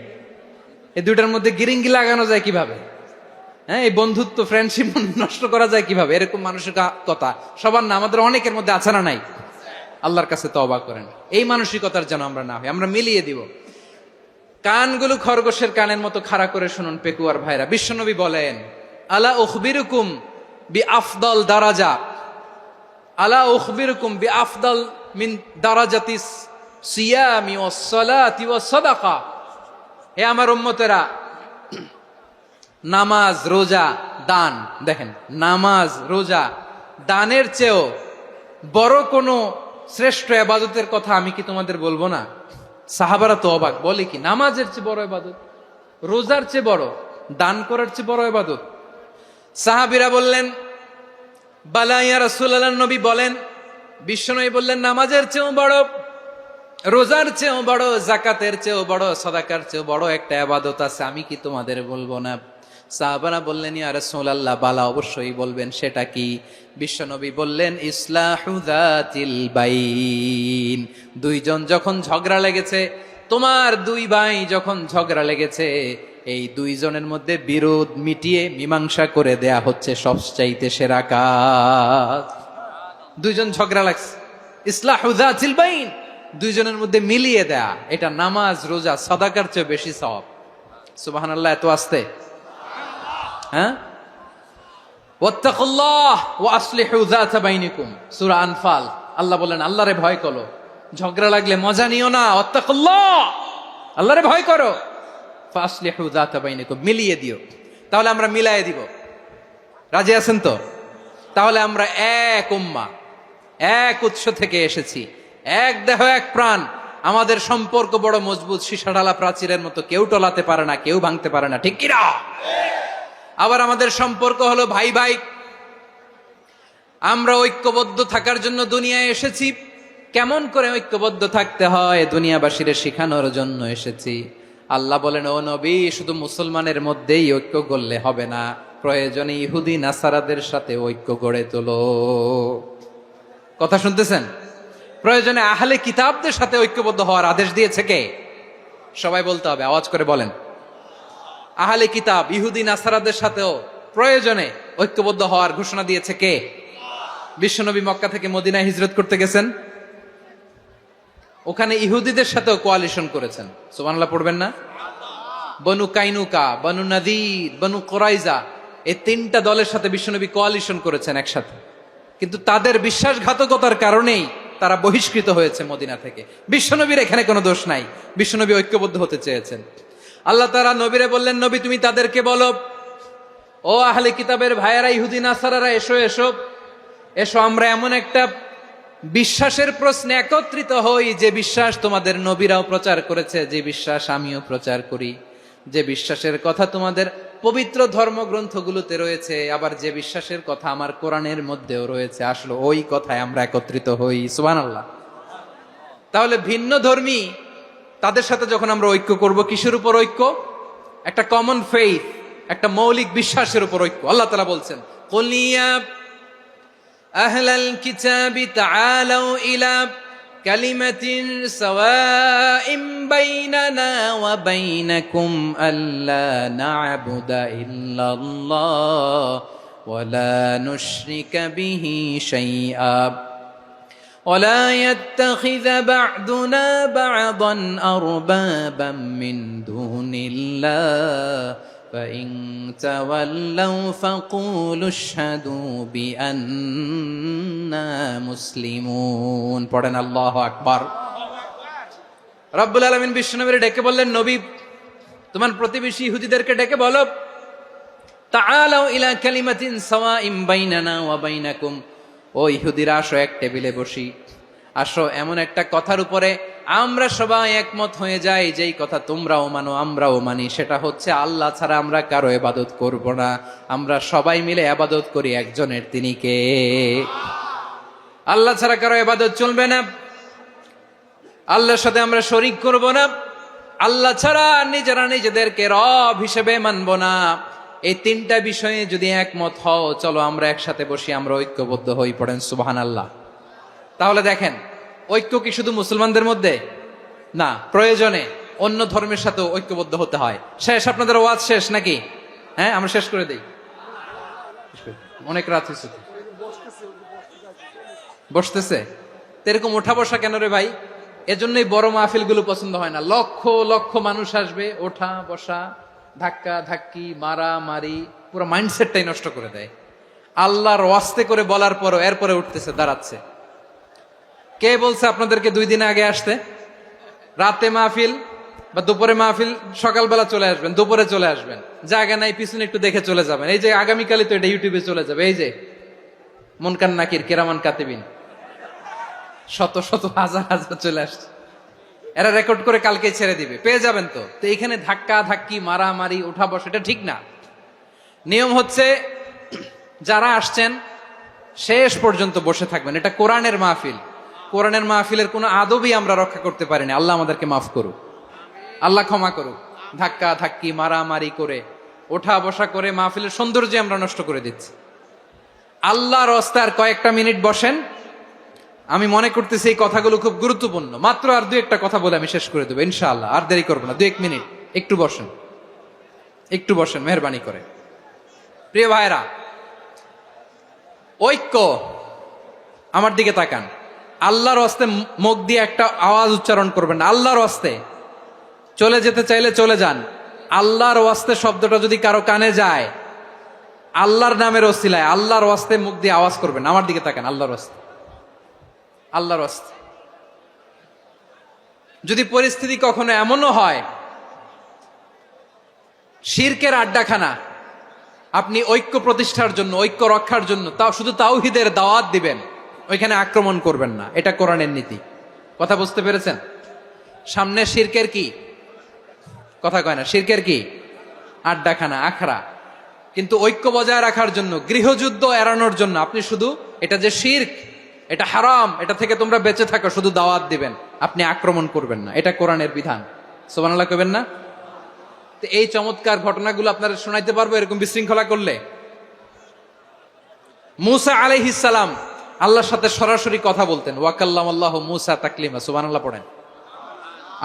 A: এই দুইটার মধ্যে গিরিঙ্গি লাগানো যায় কিভাবে? হ্যাঁ, এই বন্ধুত্ব ফ্রেন্ডশিপ নষ্ট করা যায় কিভাবে? এরকম মানসিকতা সবার না, আমাদের অনেকের মধ্যে আছে না নাই? আল্লাহর কাছে তওবা করেন এই মানসিকতার যেন আমরা না হই, আমরা মিলিয়ে দিব। কানগুলো খরগোশের কানের মতো খাড়া করে শুনুন পেকুয়ার ভাইরা। বিশ্বনবী বলেন, আলা উখবিরুকুম বি আফদল দারাজা, আলা উখবিরুকুম বি আফদল মিন দারাজাতিস সিয়ামি ওয়াস সালাতি ওয়াস সাদাকা। হে আমার উম্মতেরা, নামাজ, রোজা, দান, দেখেন নামাজ, রোজা, দানের চেয়েও বড় কোনো শ্রেষ্ঠ ইবাদতের কথা আমি কি তোমাদের বলবো না? সাহাবারা তো অবাক, বলে কি নামাজের চেয়ে বড় ইবাদত, রোজার চেয়ে বড়, দান করার চেয়ে বড় ইবাদত? সাহাবীরা বললেন, বালা ইয়া রাসূলুল্লাহ, নবী বলেন। বিশ্বনবী বললেন, নামাজের চেয়েও বড়, রোজার চেয়েও বড়, যাকাতের চেয়েও বড়, সাদাকার চেয়েও বড় একটা ইবাদত আছে, আমি কি তোমাদের বলবো না? সাহাবারা বললেন, ইয়া রাসূলুল্লাহ, বালা, অবশ্যই বলবেন, সেটা কি? বিশ্বনবী বললেন, ইসলাহু যাতিল বাইন। দুইজন যখন ঝগড়া লেগেছে, তোমার দুই ভাই যখন ঝগড়া লেগেছে, এই দুইজনের মধ্যে বিরোধ মিটিয়ে মীমাংসা করে দেয়া হচ্ছে সবচাইতে সেরা কাজ। দুইজন ঝগড়া লাগছে, ইসলাহু যাতিল বাইন, দুইজনের মধ্যে মিলিয়ে দেয়া, এটা নামাজ, রোজা, সাদাকার চেয়ে বেশি সওয়াব। সুবহানাল্লাহ, এত আস্তে, হ্যাঁ? ওয়াত্তাকুল্লাহ ওয়া আসলিহু যাতা বাইনিকুম, সূরা আনফাল। আল্লাহ বলেন, আল্লাহরে ভয় করো, ঝগড়া লাগলে মজা নিও না, ওয়াত্তাকুল্লাহ, আল্লাহরে ভয় করো, ফাসলিহু যাতা বাইনিকুম, মিলিয়ে দিও। তাহলে আমরা মিলায়ে দিব, রাজি আছেন তো? তাহলে আমরা এক উম্মাহ, এক উৎস থেকে এসেছি, এক দেহ এক প্রাণ, আমাদের সম্পর্ক বড় মজবুত, সীসাঢালা প্রাচীরের মতো, কেউ টলাতে পারে না, কেউ ভাঙতে পারে না, ঠিক কিনা? আবার আমাদের সম্পর্ক হলো ভাই ভাই, আমরা ঐক্যবদ্ধ থাকার জন্য দুনিয়ায় এসেছি। কেমন করে ঐক্যবদ্ধ থাকতে হয় দুনিয়াবাসীর শিখানোর জন্য এসেছি। আল্লাহ বলেন, ও নবী, শুধু মুসলমানের মধ্যেই ঐক্য গড়লে হবে না, প্রয়োজনে ইহুদি নাসারাদের সাথে ঐক্য গড়ে তোলো। কথা শুনতেছেন? প্রয়োজনে আহলে কিতাবদের সাথে ঐক্যবদ্ধ হওয়ার আদেশ দিয়েছে কে? সবাই বলতে হবে, আওয়াজ করে বলেন। আহলে কিতাব, ইহুদি নাসারাদের সাথেও প্রয়োজনে ঐক্যবদ্ধ হওয়ার ঘোষণা দিয়েছে কে? বিশ্বনবী মক্কা থেকে মদিনায় হিজরত করতে গেছেন, ওখানে ইহুদিদের সাথেও কোয়ালিশন করেছেন। সুবহানাল্লাহ পড়বেন না? বনু কাইনুকা, বনু নাদির, বনু কুরাইজা, এই তিনটা দলের সাথে বিশ্বনবী কোয়ালিশন করেছেন একসাথে। কিন্তু তাদের বিশ্বাসঘাতকতার কারণেই তারা বহিষ্কৃত হয়েছে মদিনা থেকে। বিশ্বনবীর এখানে কোনো দোষ নাই, বিশ্বনবী ঐক্যবদ্ধ হতে চেয়েছেন। আল্লাহ তাআলা নবীরে বললেন, নবী তুমি তাদেরকে বলো, ও আহলে কিতাবের ভাইয়েরা, ইহুদি নাসারারা, এসো এসো এসো, আমরা এমন একটা বিশ্বাসের প্রশ্নে একত্রিত হই, যে বিশ্বাস তোমাদের নবীরাও প্রচার করেছে, যে বিশ্বাস আমিও প্রচার করি, যে বিশ্বাসের কথা তোমাদের পবিত্র ধর্মগ্রন্থগুলোতে রয়েছে, আবার যে বিশ্বাসের কথা আমার কোরআনের মধ্যেও রয়েছে, আসলে ওই কথায় আমরা একত্রিত হই। সুবহানাল্লাহ। তাহলে ভিন্ন ধর্মী তাদের সাথে যখন আমরা ঐক্য করব, কিসের উপর ঐক্য? একটা কমন ফেইথ, একটা মৌলিক বিশ্বাসের উপর ঐক্য। আল্লাহ তাআলা বলছেন, কুল ইয়া আহলাল কিতাবি তাআলাউ ইলা কালিমাতিন সাওয়াইম বাইনানা ওয়া বাইনাকুম আল্লা না'বুদা ইল্লাল্লাহ ওয়া লা নুশরিকা বিহি শাইআ ولا يتخذ بعضنا بعضا أربابا من دون الله فإن تولوا فقولوا اشهدوا بأننا مسلمون। পড়েন আল্লাহু আকবার। রব্বুল আলামিন বিশ্বনবীর ডেকে বললেন, নবী তোমার প্রতিবেশী ইহুদিদেরকে ডেকে বলো, তাআলাউ ইলা কালিমাতিন সাওয়াইম বাইনানা ওয়া বাইনাকুম, ও ইহুদিরা আসো এক টেবিলে বসি, আসো এমন একটা কথার উপরে আমরা সবাই একমত হয়ে যাই, যেই কথা তোমরাও মানো আমরাও মানি, সেটা হচ্ছে আল্লাহ ছাড়া আমরা কারো ইবাদত করব না, আমরা সবাই মিলে ইবাদত করি একজনের, তিনি কে? আল্লাহ ছাড়া কারো ইবাদত চলবে না, আল্লাহর সাথে আমরা শরীক করব না, আল্লাহ ছাড়া নিজেরা নিজেদেরকে রব হিসেবে মানব না। এই তিনটা বিষয়ে যদি একমত হও, চলো আমরা একসাথে বসি, আমরা ঐক্যবদ্ধ হই, পড়েন সুবহানাল্লাহ। তাহলে দেখেন, ঐক্য কি শুধু মুসলমানদের মধ্যে না, প্রয়োজনে অন্য ধর্মের সাথে ঐক্যবদ্ধ হতে হয়। শেষ, আপনাদের ওয়াজ শেষ নাকি? হ্যাঁ, আমরা শেষ করে দেই, অনেক রাত হয়েছে। বসতেছে এরকম ওঠা বসা কেন রে ভাই? এজন্যই বড় মাহফিল গুলো পছন্দ হয় না। লক্ষ লক্ষ মানুষ আসবে, ওঠা বসা, ধাক্কা ধাক্কি, মারা মারি, পুরো মাইন্ডসেটটাই নষ্ট করে দেয়। আল্লাহর ওয়াস্তে করে বলার পরও এরপরে উঠতেছে, দাঁড়াচ্ছে। কে বলছে আপনাদেরকে 2 দিন আগে আসতে? রাতে মাহফিল বা দুপুরে মাহফিল, সকালবেলা চলে আসবেন, দুপুরে চলে আসবেন, জায়গা নাই পিছনে একটু দেখে চলে যাবেন। এই যে আগামীকালই তো এটা ইউটিউবে চলে যাবে, এই যে মুনকার নাকির কেরামান কাতিবিন, শত শত হাজার হাজার চলে আসছে, এরা রেকর্ড করে কালকে ছেড়ে দিবে, পেয়ে যাবেন। তো এখানে ধাক্কা ধাক্কি, মারামারি, উঠা বসা, এটা ঠিক না। নিয়ম হচ্ছে যারা আসছেন শেষ পর্যন্ত বসে থাকবেন। এটা কোরআনের মাহফিল, কোরআনের মাহফিলের কোনো আদবই আমরা রক্ষা করতে পারিনি। আল্লাহ আমাদেরকে মাফ করুক, আল্লাহ ক্ষমা করুক। ধাক্কা ধাক্কি, মারামারি করে, ওঠা বসা করে মাহফিলের সৌন্দর্য আমরা নষ্ট করে দিচ্ছি। আল্লাহর রাস্তায় কয়েকটা মিনিট বসেন। আমি মনে করতেছি এই কথাগুলো খুব গুরুত্বপূর্ণ। মাত্র আর 2-1টা কথা বলে আমি শেষ করে দেবো ইনশাআল্লাহ, আর দেরি করবো না। 2-1 মিনিট একটু বসেন, একটু বসেন মেহরবানি করে। প্রিয় ভাইরা, ঐক্য, আমার দিকে তাকান। আল্লাহর হস্তে মুখ দিয়ে একটা আওয়াজ উচ্চারণ করবেন না। আল্লাহর হস্তে চলে যেতে চাইলে চলে যান। আল্লাহর ওয়াস্তে শব্দটা যদি কারো কানে যায়, আল্লাহর নামের ওসিলায় আল্লাহর ওয়াস্তে মুখ দিয়ে আওয়াজ করবেন। আমার দিকে তাকান, আল্লাহর ওয়াস্তে, আল্লাহর ওয়াস্তে। যদি পরিস্থিতি কখনো এমনও হয় শিরকের আড্ডাখানা, আপনি ঐক্য প্রতিষ্ঠার জন্য, ঐক্য রক্ষার জন্য তাও শুধু তাওহীদের দাওয়াত দিবেন, ওইখানে আক্রমণ করবেন না। এটা কোরআনের নীতি। কথা বুঝতে পেরেছেন? সামনে শিরকের কি কথা কয় না, শিরকের কি আড্ডাখানা, আখড়া। কিন্তু ঐক্য বজায় রাখার জন্য, গৃহযুদ্ধ এড়ানোর জন্য আপনি শুধু এটা যে শিরক, এটা হারাম, এটা থেকে তোমরা বেঁচে থাকো, শুধু দাওয়াত দিবেন, আপনি আক্রমণ করবেন না। এটা কোরআনের বিধান। সুবহানাল্লাহ কইবেন না? তো এই চমৎকার ঘটনাগুলো আপনারা শোনাইতে পারবো এরকম বিশৃঙ্খলা করলে। মুসা আলাইহিস সালাম আল্লাহর সাথে সরাসরি কথা বলতেন। ওয়াকাল্লামাল্লাহু মুসা তাকলিমা। সুবহানাল্লাহ পড়েন,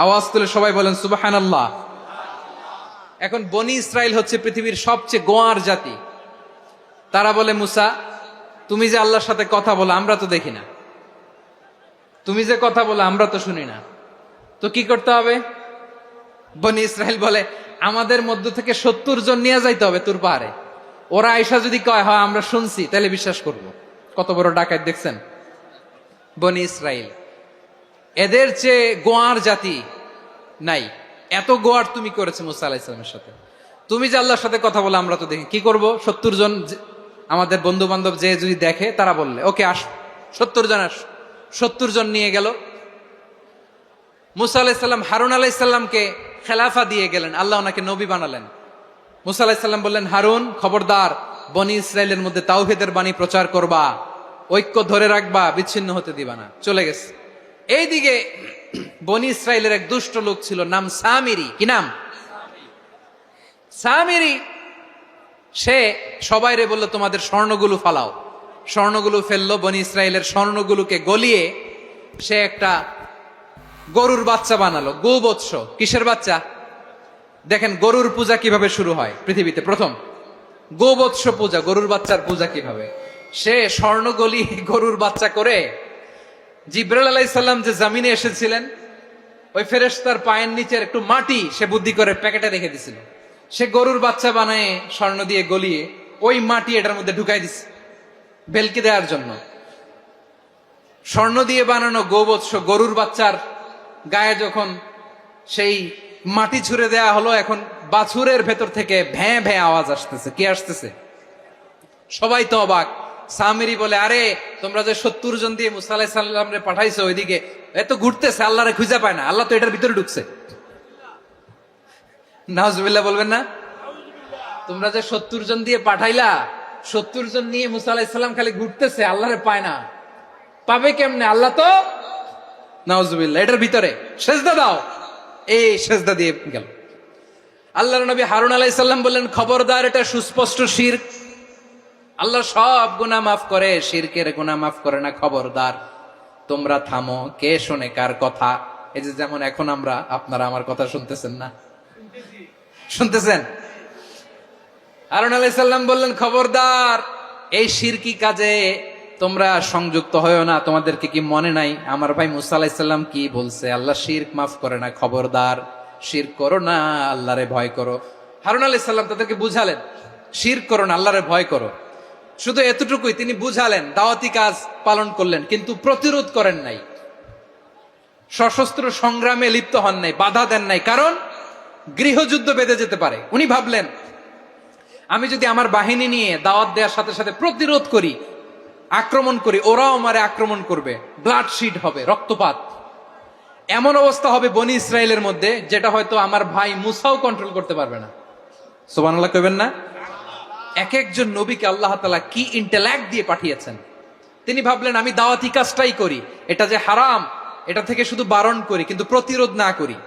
A: আওয়াজ তুলে সবাই বলেন সুবহানাল্লাহ। এখন বনি ইসরাইল হচ্ছে পৃথিবীর সবচেয়ে গোয়ার জাতি। তারা বলে, মুসা তুমি যে আল্লাহর সাথে কথা বলো আমরা তো দেখি না, তুমি যে কথা বলো আমরা তো শুনি না, তো কি করতে হবে? বনি ইসরাইল বলে, আমাদের মধ্য থেকে 70 জন নিয়ে যাইতে হবে তুর পাহাড়ে। ওরা আয়েশা যদি কয় হয় আমরা শুনছি, তাহলে বিশ্বাস করব। কত বড় ডাকাত দেখছেন বনি ইসরাইল। এদের চেয়ে গোয়ার জাতি নাই। এত গোয়ার তুমি করেছে মুসা আলাইহিস সালামের সাথে। তুমি যে আল্লাহর সাথে কথা বলে আমরা তো দেখি, কি করব? 70 জন আমাদের বন্ধু বান্ধব যে যদি দেখে, তারা বললে ওকে আস, 70 জন আস। 70 জন নিয়ে গেল। মুসা আলাইহিস সালাম হারুন আলাইহিস সালামকে খেলাফা দিয়ে গেলেন, আল্লাহ ওনাকে নবী বানালেন। মুসা আলাইহিস সালাম বললেন, হারুন খবরদার, বনি ইসরাইলের মধ্যে তাওহীদের বাণী প্রচার করবা, ঐক্য ধরে রাখবা, বিচ্ছিন্ন হতে দিবা না। চলে গেছে। এইদিকে বনি ইসরাইলের এক দুষ্ট লোক ছিল, নাম সামিরি। কি নাম? সামিরি। সে সবাইরে বললো তোমাদের স্বর্ণগুলো ফালাও। স্বর্ণগুলো ফেললো। বনি ইসরাইলের স্বর্ণগুলোকে গলিয়ে সে একটা গরুর বাচ্চা বানালো। গোবৎস। কিসের বাচ্চা? দেখেন গরুর পূজা কিভাবে শুরু হয় পৃথিবীতে প্রথম। গোবৎস পূজা, গরুর বাচ্চার পূজা কিভাবে। সে স্বর্ণ গলি গরুর বাচ্চা করে জিবরাইল আলাইহিস সালাম যে জমিনে এসেছিলেন, ওই ফেরেশতার পায়ের নিচের একটু মাটি সে বুদ্ধি করে প্যাকেটে রেখে দিছিল। সে গরুর বাচ্চা বানায় স্বর্ণ দিয়ে গলিয়ে ওই মাটি এটার মধ্যে ঢুকাই দিছে বেলকি দেওয়ার জন্য। স্বর্ণ দিয়ে বানানো গোবৎস গরুর বাচ্চার গায়ে যখন সেই মাটি ছুঁড়ে দেয়া হলো, এখন বাছুরের ভেতর থেকে ভ্যাঁ ভ্যাঁ আওয়াজ আসতেছে। কি আসতেছে? সবাই তো অবাক। সামিরি বলে, আরে তোমরা যে 70 জন দিয়ে মুসা আলাইহিস সালামরে পাঠাইছো ওইদিকে, এত ঘুরতেছে, আল্লাহরে খুঁজে পায় না, আল্লাহ তো এটার ভিতরে ঢুকছে। নাউজুবিল্লাহ বলবেন না? তোমরা যে 70 জন দিয়ে পাঠাইলা, 70 জন নিয়ে মুসা আলাইহিস সালাম খালি ঘুরতেছে, আল্লাহরে পায় না। পাবে কেমনে? আল্লাহ তো, নাউজুবিল্লাহ, এটার ভিতরে সেজদা দাও, এই সেজদা দিয়ে গেল। আল্লাহর নবী হারুন আলাইহিস সালাম বললেন, খবরদার, এটা সুস্পষ্ট শিরক। আল্লাহ সব গুনাহ মাফ করে, শিরকের গুনাহ মাফ করে না, খবরদার তোমরা থামো। কে শোনে কার কথা? এই যে যেমন এখন আমরা, আপনারা আমার কথা শুনতেছেন না? শুনতেছেন? হারুন আলাইহিস সালাম বললেন, খবরদার, এই শিরকি কাজে তোমরা সংযুক্ত হয়ো না। তোমাদেরকে কি মনে নাই আমার ভাই মুসা আলাইহিস সালাম কি বলছে? আল্লাহ শিরক মাফ করে না, খবরদার শিরক করো না, আল্লাহরে ভয় করো। হারুন আলাইহিস সালাম তাদেরকে বুঝালেন, শিরক করো না, আল্লাহরে ভয় করো। শুধু এতটুকুই তিনি বুঝালেন, দাওয়াতি কাজ পালন করলেন, কিন্তু প্রতিরোধ করেন নাই, সশস্ত্র সংগ্রামে লিপ্ত হন নাই, বাধা দেন নাই, কারণ গৃহযুদ্ধ বেঁধে যেতে পারে। উনি ভাবলেন, আমি যদি আমার বাহিনী নিয়ে দাওয়াত দেওয়ার সাথে সাথে প্রতিরোধ করি, আক্রমণ করি, ওরাও আমারে আক্রমণ করবে, ব্লাডশিড হবে, রক্তপাত, এমন অবস্থা হবে বনি ইসরায়েলের মধ্যে যেটা হয়তো আমার ভাই মুসাও কন্ট্রোল করতে পারবে না। সুবহানাল্লাহ কইবেন না? এক একজন নবীকে আল্লাহ তাআলা কি ইন্টেলেক্ট দিয়ে পাঠিয়েছেন। তিনি ভাবলেন, আমি দাওয়াতি কাজটাই করি, এটা যে হারাম এটা থেকে শুধু বারণ করি, কিন্তু প্রতিরোধ না করি।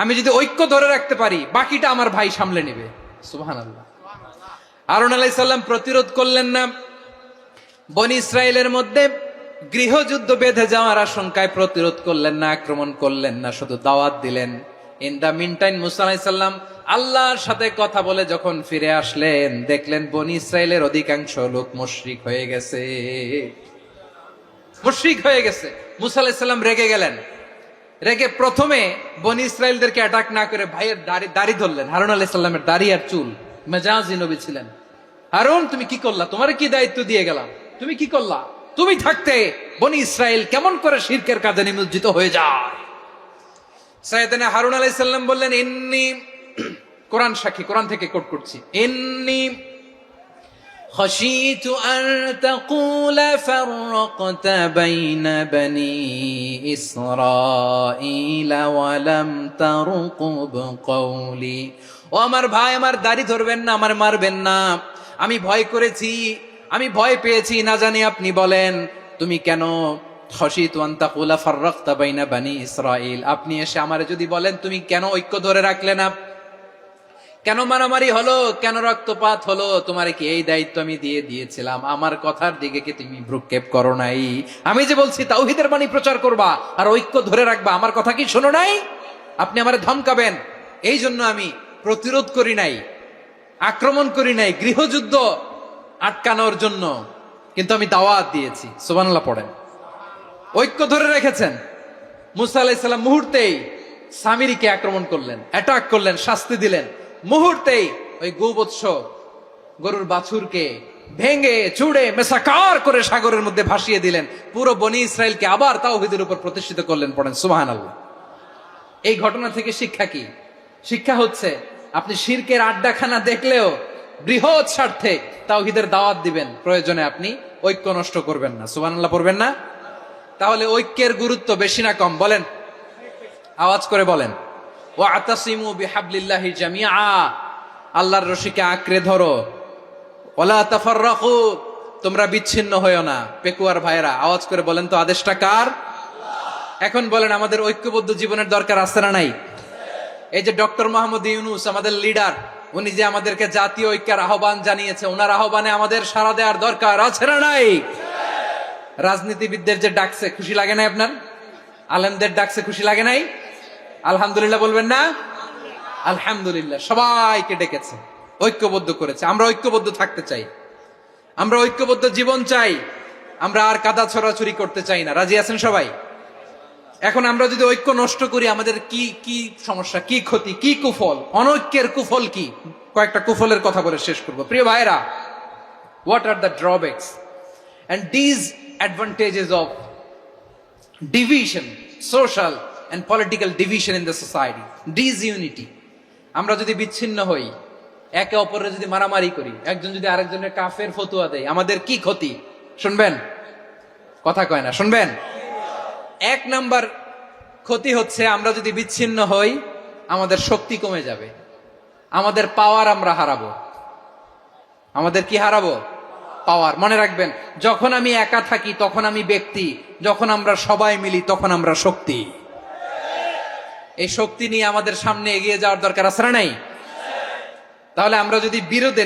A: আমি যদি ঐক্য ধরে রাখতে পারি, বাকিটা আমার ভাই সামলে নেবে। সুবহানাল্লাহ। হারুন আলাইহিস সালাম প্রতিরোধ করলেন না, বনি ইসরায়েলের মধ্যে গৃহযুদ্ধ বেঁধে যাওয়ার আশঙ্কায় প্রতিরোধ করলেন না, আক্রমণ করলেন না, শুধু দাওয়াত দিলেন। ইন দা মিন টাইম মুসা আলাইহিস সালাম আল্লাহর সাথে কথা বলে যখন ফিরে আসলেন, দেখলেন বনি ইসরায়েলের অধিকাংশ লোক মুশরিক হয়ে গেছে, মুশরিক হয়ে গেছে। মুসা আলাইহিস সালাম রেগে গেলেন, রেগে প্রথমে বনি ইসরায়েলদেরকে অ্যাটাক না করে ভাইয়ের দাড়ি ধরলেন। হারুন আলাইহিস সালামের দাড়ি আর চুল, মেজাজি নবী ছিলেন। হারুন, তুমি কি করলা? তোমার কি দায়িত্ব দিয়ে গেলাম, তুমি কি করলা? তুমি থাকতে বনি ইসরায়েল কেমন করে শিরকের কাজে নিমজ্জিত হয়ে যায়? সাইয়েদনা হারুন আলাইহিস সালাম বললেন, ইন্নী, কোরআন সাক্ষী, কোরআন থেকে কোট করছি, ইন্নী খাশীতু আন তাকুলা ফাররাকতা বাইনা বনি ইসরাঈল ওয়া লাম তারকুব কওলি। ও আমার ভাই, আমার দাড়ি ধরবেন না, আমার মারবেন না। আমি ভয় করেছি, আমি ভয় পেয়েছি, না জানি আপনি বলেন তুমি কেন খাশীতু আন তাকুলা ফাররাকতা বাইনা বনি ইসরাঈল, আপনি এসে আমারে যদি বলেন তুমি কেন ঐক্য ধরে রাখলে না, কেন মারামারি হলো, কেন রক্তপাত হলো, তোমারে কি এই দায়িত্ব আমি দিয়ে দিয়েছিলাম? আমার কথার দিকে কি তুমি ভ্রুক্ষেপ করো নাই? আমি যে বলছি তাওহীদের বাণী প্রচার করবা আর ঐক্য ধরে রাখবা, আমার কথা কি শোনো নাই? আপনি আমারে ধমকাবেন, এই জন্য আমি প্রতিরোধ করি নাই, আক্রমণ করি নাই, গৃহযুদ্ধ আটকানোর জন্য, কিন্তু আমি দাওয়াত দিয়েছি। সুবহানাল্লাহ পড়েন। ঐক্য ধরে রেখেছেন। মুসা আলাইহিস সালাম মুহূর্তেই সামিরীকে আক্রমণ করলেন, অ্যাটাক করলেন, শাস্তি দিলেন। মুহূর্তেই ওই গোবৎস গরুর বাছুরকে ভেঙে চুড়ে মেসাকার করে সাগরের মধ্যে ভাসিয়ে দিলেন। পুরো বনি ইসরায়েলকে আবার তাওহীদের উপর প্রতিষ্ঠিত করলেন। পড়েন সুবহানাল্লাহ। এই ঘটনা থেকে শিক্ষা কি? শিক্ষা হচ্ছে, আপনি শিরকের আড্ডাখানা দেখলেও বৃহৎ স্বার্থে তাওহীদের দাওয়াত দিবেন, প্রয়োজনে আপনি ঐক্য নষ্ট করবেন না। সুবহানাল্লাহ পড়বেন না? তাহলে ঐক্যের গুরুত্ব বেশি না কম? বলেন, আওয়াজ করে বলেন। ওয়াতাসিমু বিহাবলিল্লাহি জামিআ, আল্লাহর রশিকে আঁকড়ে ধরো। ওয়ালা তাফাররাকু, তোমরা বিচ্ছিন্ন হয়ো না। পেকুয়ার ভাইরা আওয়াজ করে বলেন তো, আদেশটা কার? এখন বলেন, আমাদের ঐক্যবদ্ধ জীবনের দরকার আছে না নাই? এই যে ডক্টর মোহাম্মদ ইউনূস আমাদের লিডার, উনি যে আমাদেরকে জাতীয় ঐক্যের আহ্বান জানিয়েছে, ওনার আহ্বানে আমাদের সাড়া দেওয়ার দরকার আছে না নাই? রাজনীতিবিদদের যে ডাকছে, খুশি লাগে নাই আপনার? আলেমদের ডাকছে, খুশি লাগে নাই? আলহামদুলিল্লাহ বলবেন না? আলহামদুলিল্লাহ, সবাইকে ডেকেছে, ঐক্যবদ্ধ করেছে। আমরা ঐক্যবদ্ধ থাকতে চাই, আমরা ঐক্যবদ্ধ জীবন চাই, আমরা আর কাদা ছড়াছড়ি করতে চাই না। রাজি আছেন সবাই? এখন আমরা যদি ঐক্য নষ্ট করি, আমাদের কি কি সমস্যা, কি ক্ষতি, কি কুফল? অনৈক্যের কুফল কি? কয়েকটা কুফলের কথা বলে শেষ করব। প্রিয় ভাইরা, what are the drawbacks and disadvantages of division, social and political division in the society? Disunity. আমরা যদি বিচ্ছিন্ন হই, একে অপরের যদি মারামারি করি, একজন যদি আরেকজনের কাফের ফতোয়া দেয়, আমাদের কি ক্ষতি? শুনবেন, কথা কয় না, শুনবেন। এক নাম্বার ক্ষতি হচ্ছে আমরা যদি বিচ্ছিন্ন হই আমাদের শক্তি কমে যাবে, আমাদের পাওয়ার আমরা হারাবো। আমাদের কি হারাবো? পাওয়ার। মনে রাখবেন, যখন আমি একা থাকি তখন আমি ব্যক্তি, যখন আমরা সবাই মিলি তখন আমরা শক্তি। এই শক্তি নিয়ে আমাদের সামনে এগিয়ে যাওয়ার দরকার আছে না নাই? তাহলে আমরা যদি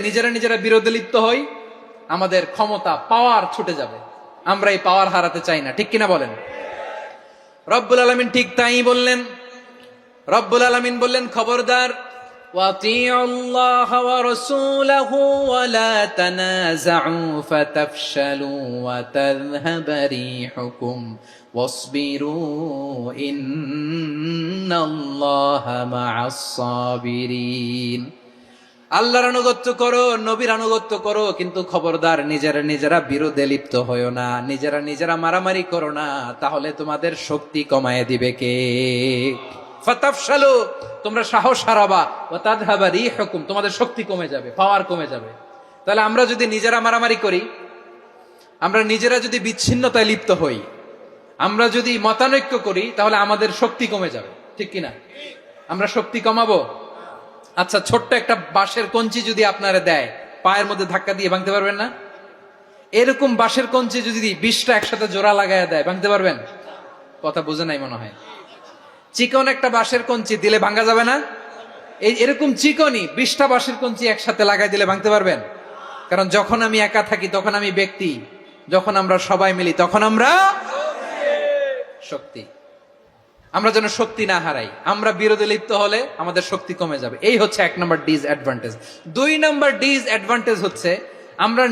A: নিজেরা বিরোধে লিপ্ত হই আমাদের ক্ষমতা, পাওয়ার ছুটে যাবে। আমরা এই পাওয়ার হারাতে চাই না, ঠিক কিনা বলেন? রব্বুল আলামিন ঠিক তাই বললেন। রব্বুল আলামিন বললেন, খবরদার, وَأَطِيعُوا اللَّهَ وَرَسُولَهُ وَلَا تَنَازَعُوا فَتَفْشَلُوا وَتَذْهَبَ رِيحُكُمْ وَاصْبِرُوا إِنَّ اللَّهَ مَعَ الصَّابِرِينَ। আল্লাহর আনুগত্য করো, নবীর আনুগত্য করো, কিন্তু খবরদার নিজেরা বিরোধে লিপ্ত হয়ো না, নিজেরা মারামারি করো না, তাহলে তোমাদের শক্তি কমায় দিবে কে? ফাতাফশালু, তোমরা সাহস হারাবা, ওয়া তাযহাবা রিহুকুম, তোমাদের শক্তি কমে যাবে, পাওয়ার কমে যাবে। তাহলে আমরা যদি নিজেরা মারামারি করি, আমরা নিজেরা যদি বিচ্ছিন্নতায় লিপ্ত হই, আমরা যদি মতানৈক্য করি, তাহলে আমাদের শক্তি কমে যাবে, ঠিক কিনা? আমরা শক্তি কমাবো। আচ্ছা, ছোট্ট একটা বাঁশের কঞ্চি যদি আপনারা দেয়, পায়ের মধ্যে ধাক্কা দিয়ে ভাঙতে পারবেন না? এরকম বাঁশের কঞ্চি যদি 20টা একসাথে জোড়া লাগায় দেয়, ভাঙতে পারবেন? কথা বুঝে নাই মনে হয়। চিকন একটা বাঁশের কঞ্চি দিলে ভাঙা যাবে না? এরকম চিকনই 20টা বাঁশের কঞ্চি একসাথে লাগাই দিলে ভাঙতে পারবেন? কারণ যখন আমি একা থাকি তখন আমি ব্যক্তি, যখন আমরা সবাই মিলি তখন আমরা শক্তি। আমরা যেন শক্তি না হারাই। আমরা বিরোধে লিপ্ত হলে আমাদের শক্তি কমে যাবে। এই হচ্ছে 1 নম্বর ডিসঅ্যাডভান্টেজ। 2 নম্বর ডিসঅ্যাডভান্টেজ হচ্ছে আমরা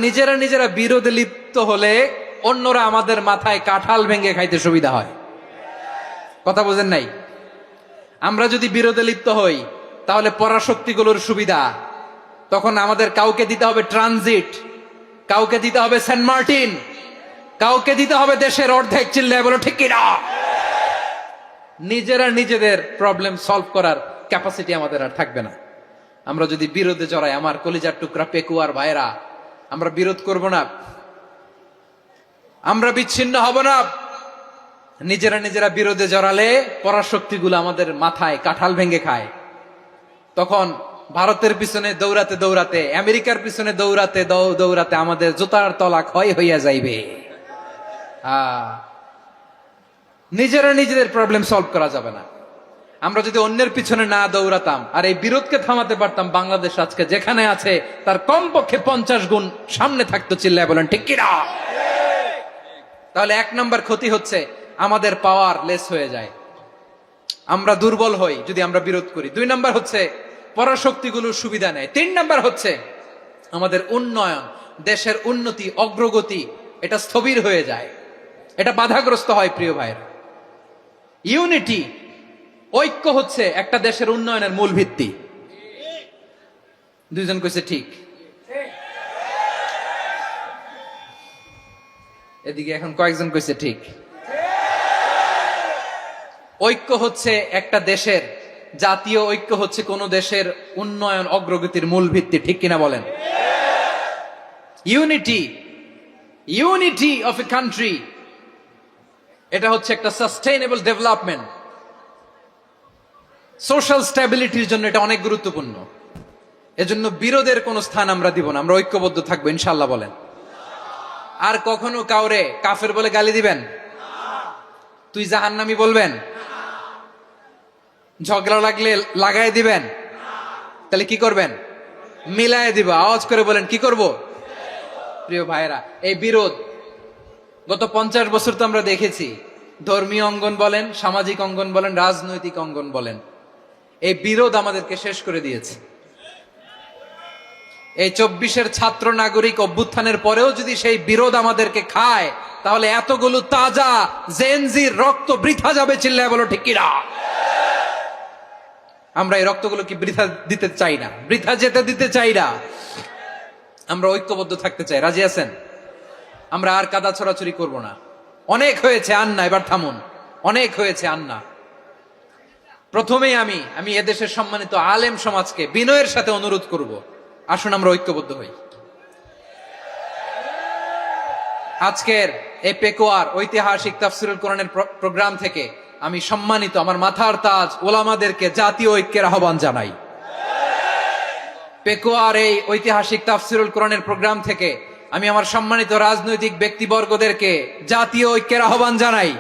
A: নিজেরা বিরোধে লিপ্ত হলে অন্যরা আমাদের মাথায় কাঁঠাল ভেঙে খাইতে সুবিধা হয়। কথা বুঝেন নাই? আমরা যদি বিরোধে লিপ্ত হই তাহলে পরাশক্তিগুলোর সুবিধা, তখন আমাদের কাউকে দিতে হবে ট্রানজিট, কাউকে দিতে হবে সেন্ট মার্টিন, কাউকে দিতে হবে দেশের অর্ধেক। চিল্লায় বলো ঠিক কিনা? নিজেদের প্রবলেম সলভ করার ক্যাপাসিটি আমাদের আর থাকবে না। আমরা যদি বিরোধে জড়াই, আমার কলিজার টুকরা পেকুয়ার ভাইরা, আমরা বিরোধ করব না, আমরা বিচ্ছিন্ন হব না। নিজেরা বিরোধে জড়ালে পরাশক্তিগুলো আমাদের মাথায় কাঁঠাল ভেঙে খায়। তখন ভারতের পিছনে দৌড়াতে, আমেরিকার পিছনে দৌড়াতে আমাদের জুতার তলা ক্ষয় হইয়া যাইবে। নিজেদের প্রবলেম সলভ করা যাবে না। আমরা যদি অন্যের পিছনে না দৌড়াতাম আর এই বিরোধকে থামাতে পারতাম, বাংলাদেশ আজকে যেখানে আছে তার কমপক্ষে 50 গুণ সামনে থাকতো। চিল্লায় বলেন ঠিক কিনা? তাহলে 1 নম্বর ক্ষতি হচ্ছে আমাদের পাওয়ার লেস হয়ে যায়, আমরা দুর্বল হই যদি আমরা বিরোধ করি। 2 নম্বর হচ্ছে পরাশক্তিগুলোর সুবিধা নেয়। 3 নম্বর হচ্ছে আমাদের উন্নয়ন, দেশের উন্নতি, অগ্রগতি, এটা স্থবির হয়ে যায়, এটা বাধাগ্রস্ত হয়। প্রিয় ভাইরা, ইউনিটি, ঐক্য হচ্ছে একটা দেশের উন্নয়নের মূল ভিত্তি। 2 জন কইছে ঠিক। এদিকে এখন কয়েকজন কইছে ঠিক। ঐক্য হচ্ছে একটা দেশের, জাতীয় ঐক্য হচ্ছে কোন দেশের উন্নয়ন, অগ্রগতির মূল ভিত্তি, ঠিক কিনা বলেন? ইউনিটি অফ এ কান্ট্রি, এটা হচ্ছে একটা সাস্টেইনেবল ডেভেলপমেন্ট, সোশ্যাল স্ট্যাবিলিটির জন্য এটা অনেক গুরুত্বপূর্ণ। এজন্য বিরোধের কোন স্থান আমরা দিব না, আমরা ঐক্যবদ্ধ থাকবো ইনশাআল্লাহ বলেন। আর কখনো কাউরে কাফের বলে গালি দিবেন? তুই জাহান্নামী বলবেন? ঝগড়া লাগলে লাগাই দিবেন? তাহলে কি করবেন? মিলায় দিব। আওয়াজ করে বলেন কি করব? প্রিয় ভাইরা, এই বিরোধ গত 50 বছর তো আমরা দেখেছি। ধর্মীয় অঙ্গন বলেন, সামাজিক অঙ্গন বলেন, রাজনৈতিক অঙ্গন বলেন, এই বিরোধ আমাদেরকে শেষ করে দিয়েছে। এই 24-এর ছাত্র নাগরিক অভ্যুত্থানের পরেও যদি সেই বিরোধ আমাদেরকে খায়, তাহলে এতগুলো তাজা জেনজির রক্ত বৃথা যাবে। চিল্লায় বলো ঠিক কিনা? আমরা এই রক্তগুলো কি বৃথা দিতে চাই না, বৃথা যেতে দিতে চাই না। আমরা ঐক্যবদ্ধ থাকতে চাই। রাজি আছেন? আমরা আর কাদা ছড়াছড়ি করব না। অনেক হয়েছে আন্না, এবার থামুন। অনেক হয়েছে আন্না। প্রথমেই আমি এদেশের সম্মানিত আলেম সমাজকে বিনয়ের সাথে অনুরোধ করব, আসুন আমরা ঐক্যবদ্ধ হই। আজকের এই পেকুয়ার ঐতিহাসিক তাফসিরুল কোরআনের প্রোগ্রাম থেকে আমি সম্মানিত আমার মাথার তাজ ওলামাদেরকে জাতীয় ঐক্যের আহ্বান জানাই। পেকুয়ার এই ঐতিহাসিক তাফসিরুল কোরআনের প্রোগ্রাম থেকে আমি আমার সম্মানিত রাজনৈতিক ব্যক্তিবর্গদেরকে জাতীয় ঐক্যের আহ্বান জানাই।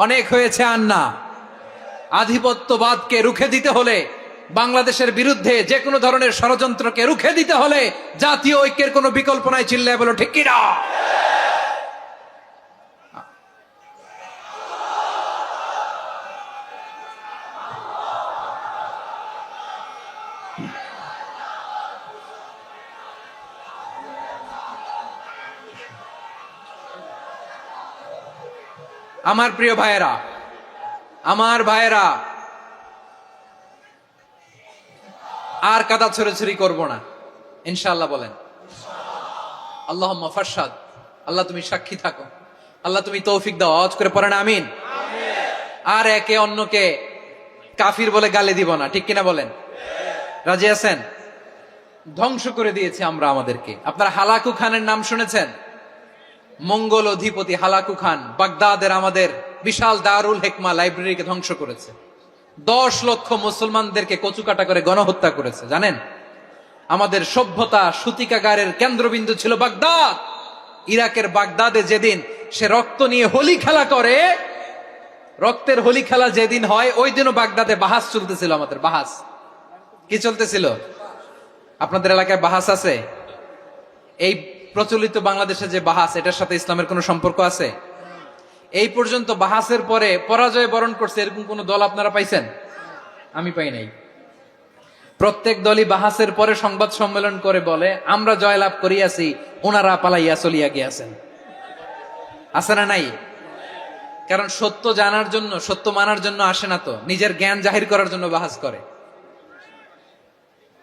A: অনেক হয়েছে আর না। আধিপত্যবাদকে রুখে দিতে হলে, বাংলাদেশের বিরুদ্ধে যে কোনো ধরনের ষড়যন্ত্রকে রুখে দিতে হলে জাতীয় ঐক্যের কোনো বিকল্প নাই। চিল্লায় বলো ঠিক কিনা? আমার প্রিয় ভাইয়েরা, আমার ভাইয়েরা, আর কাদা ছড়াছড়ি করব না ইনশাআল্লাহ। বলেন আল্লাহুম্মা ফারশাদ। আল্লাহ তুমি সাক্ষী থাকো, আল্লাহ তুমি তৌফিক দাও। আওয়াজ করে পড়েন আমিন। আর একে অন্যকে কাফির বলে গালি দিব না, ঠিক কিনা বলেন? রাজি আছেন? ধ্বংস করে দিয়েছি আমরা আমাদেরকে। আপনারা হালাকু খানের নাম শুনেছেন? মঙ্গল অধিপতি হালাকু খান বাগদাদের আমাদের বিশাল দারুল হিকমা লাইব্রেরিকে ধ্বংস করেছে। 10 লক্ষ মুসলমানদেরকে কচুকাটা করে গণহত্যা করেছে। জানেন, আমাদের সভ্যতা সূতিকাগারের কেন্দ্রবিন্দু ছিল বাগদাদ। ইরাকের বাগদাদে যেদিন সে রক্ত নিয়ে হোলি খেলা করে, রক্তের হোলি খেলা যেদিন হয়, ওই দিনও বাগদাদে বাহাস চলতেছিল। আমাদের বাহাস কি চলতেছিল? আপনাদের এলাকায় বাহাস আছে? এই প্রচলিত বাংলাদেশে যে বাহাস, এটার সাথে ইসলামের কোনো সম্পর্ক আছে? এই পর্যন্ত বাহাসের পরে পরাজয় বরণ করছে এরকম কোন দল আপনারা পাইছেন? আমি পাই নাই। প্রত্যেক দলই বাহাসের পরে সংবাদ সম্মেলন করে বলে আমরা জয়লাভ করিয়াছি, ওনারা পালাইয়া চলিয়া গিয়াছেন। আছে না নাই? কারণ সত্য জানার জন্য, সত্য মানার জন্য আসে না তো, নিজের জ্ঞান জাহির করার জন্য বাহাস করে।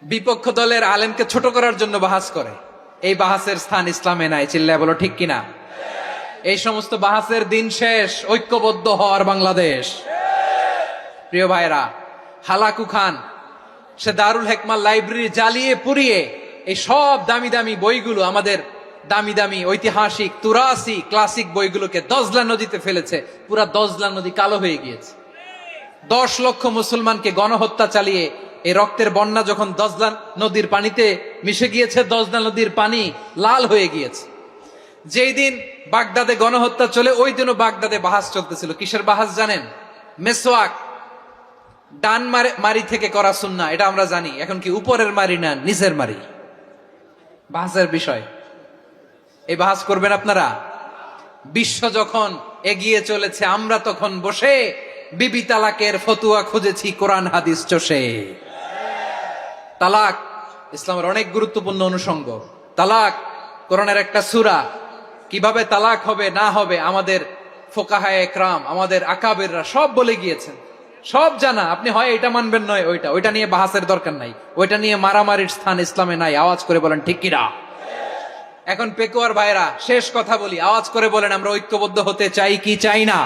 A: বিপক্ষ দলের আলেমকে ছোট করার জন্য বাহাস করে। এই বাহাসের স্থান ইসলামে নাই। চিল্লায় বলো ঠিক কিনা? এই সমস্ত বাহাসের দিন শেষ। ঐক্যবদ্ধ হওয়ার বাংলাদেশ। প্রিয় ভাইরা, হালাকু খান সে দারুল হিকমা লাইব্রেরি জ্বালিয়ে পুড়িয়ে এই সব দামি দামি বইগুলো, আমাদের দামি দামি ঐতিহাসিক তুরাসি ক্লাসিক বইগুলোকে দজলা নদীতে ফেলেছে। পুরা দজলা নদী কালো হয়ে গিয়েছে। 10 লক্ষ মুসলমানকে গণহত্যা চালিয়ে এই রক্তের বন্যা যখন দজলা নদীর পানিতে মিশে গিয়েছে, দজলা নদীর পানি লাল হয়ে গিয়েছে। যেই দিন বাগদাদে গণহত্যা চলে, ওই দিনও বাগদাদে বাহাস চলতেছিল। কিসের বাহাস জানেন? মেসওয়াক, ডান মারি থেকে করা সুন্নাহ, এটা আমরা জানি। এখন কি উপরের মারি না নিচের মারি? বাহাসের বিষয়। এই বাহাস করবেন আপনারা? বিশ্ব যখন এগিয়ে চলেছে, আমরা তখন বসে বিবি তালাকের ফতুয়া খুঁজেছি কোরআন হাদিস চষে। তালাক ইসলামের অনেক গুরুত্বপূর্ণ অনুষঙ্গ। তালাক কোরআনের একটা সূরা। কিভাবে তালাক হবে না হবে আমাদের ফোকাহায়ে একরাম, আমাদের আকাবেররা সব বলে গিয়েছেন, সব জানা। আপনি হয় এটা মানবেন নয় ওইটা। ওইটা নিয়ে বাহাসের দরকার নাই, ওইটা নিয়ে মারামারির স্থান ইসলামে নাই। আওয়াজ করে বলেন ঠিক কিনা? এখন পেকুয়ার ভাইরা, শেষ কথা বলি, আওয়াজ করে বলেন আমরা ঐক্যবদ্ধ হতে চাই কি চাই না?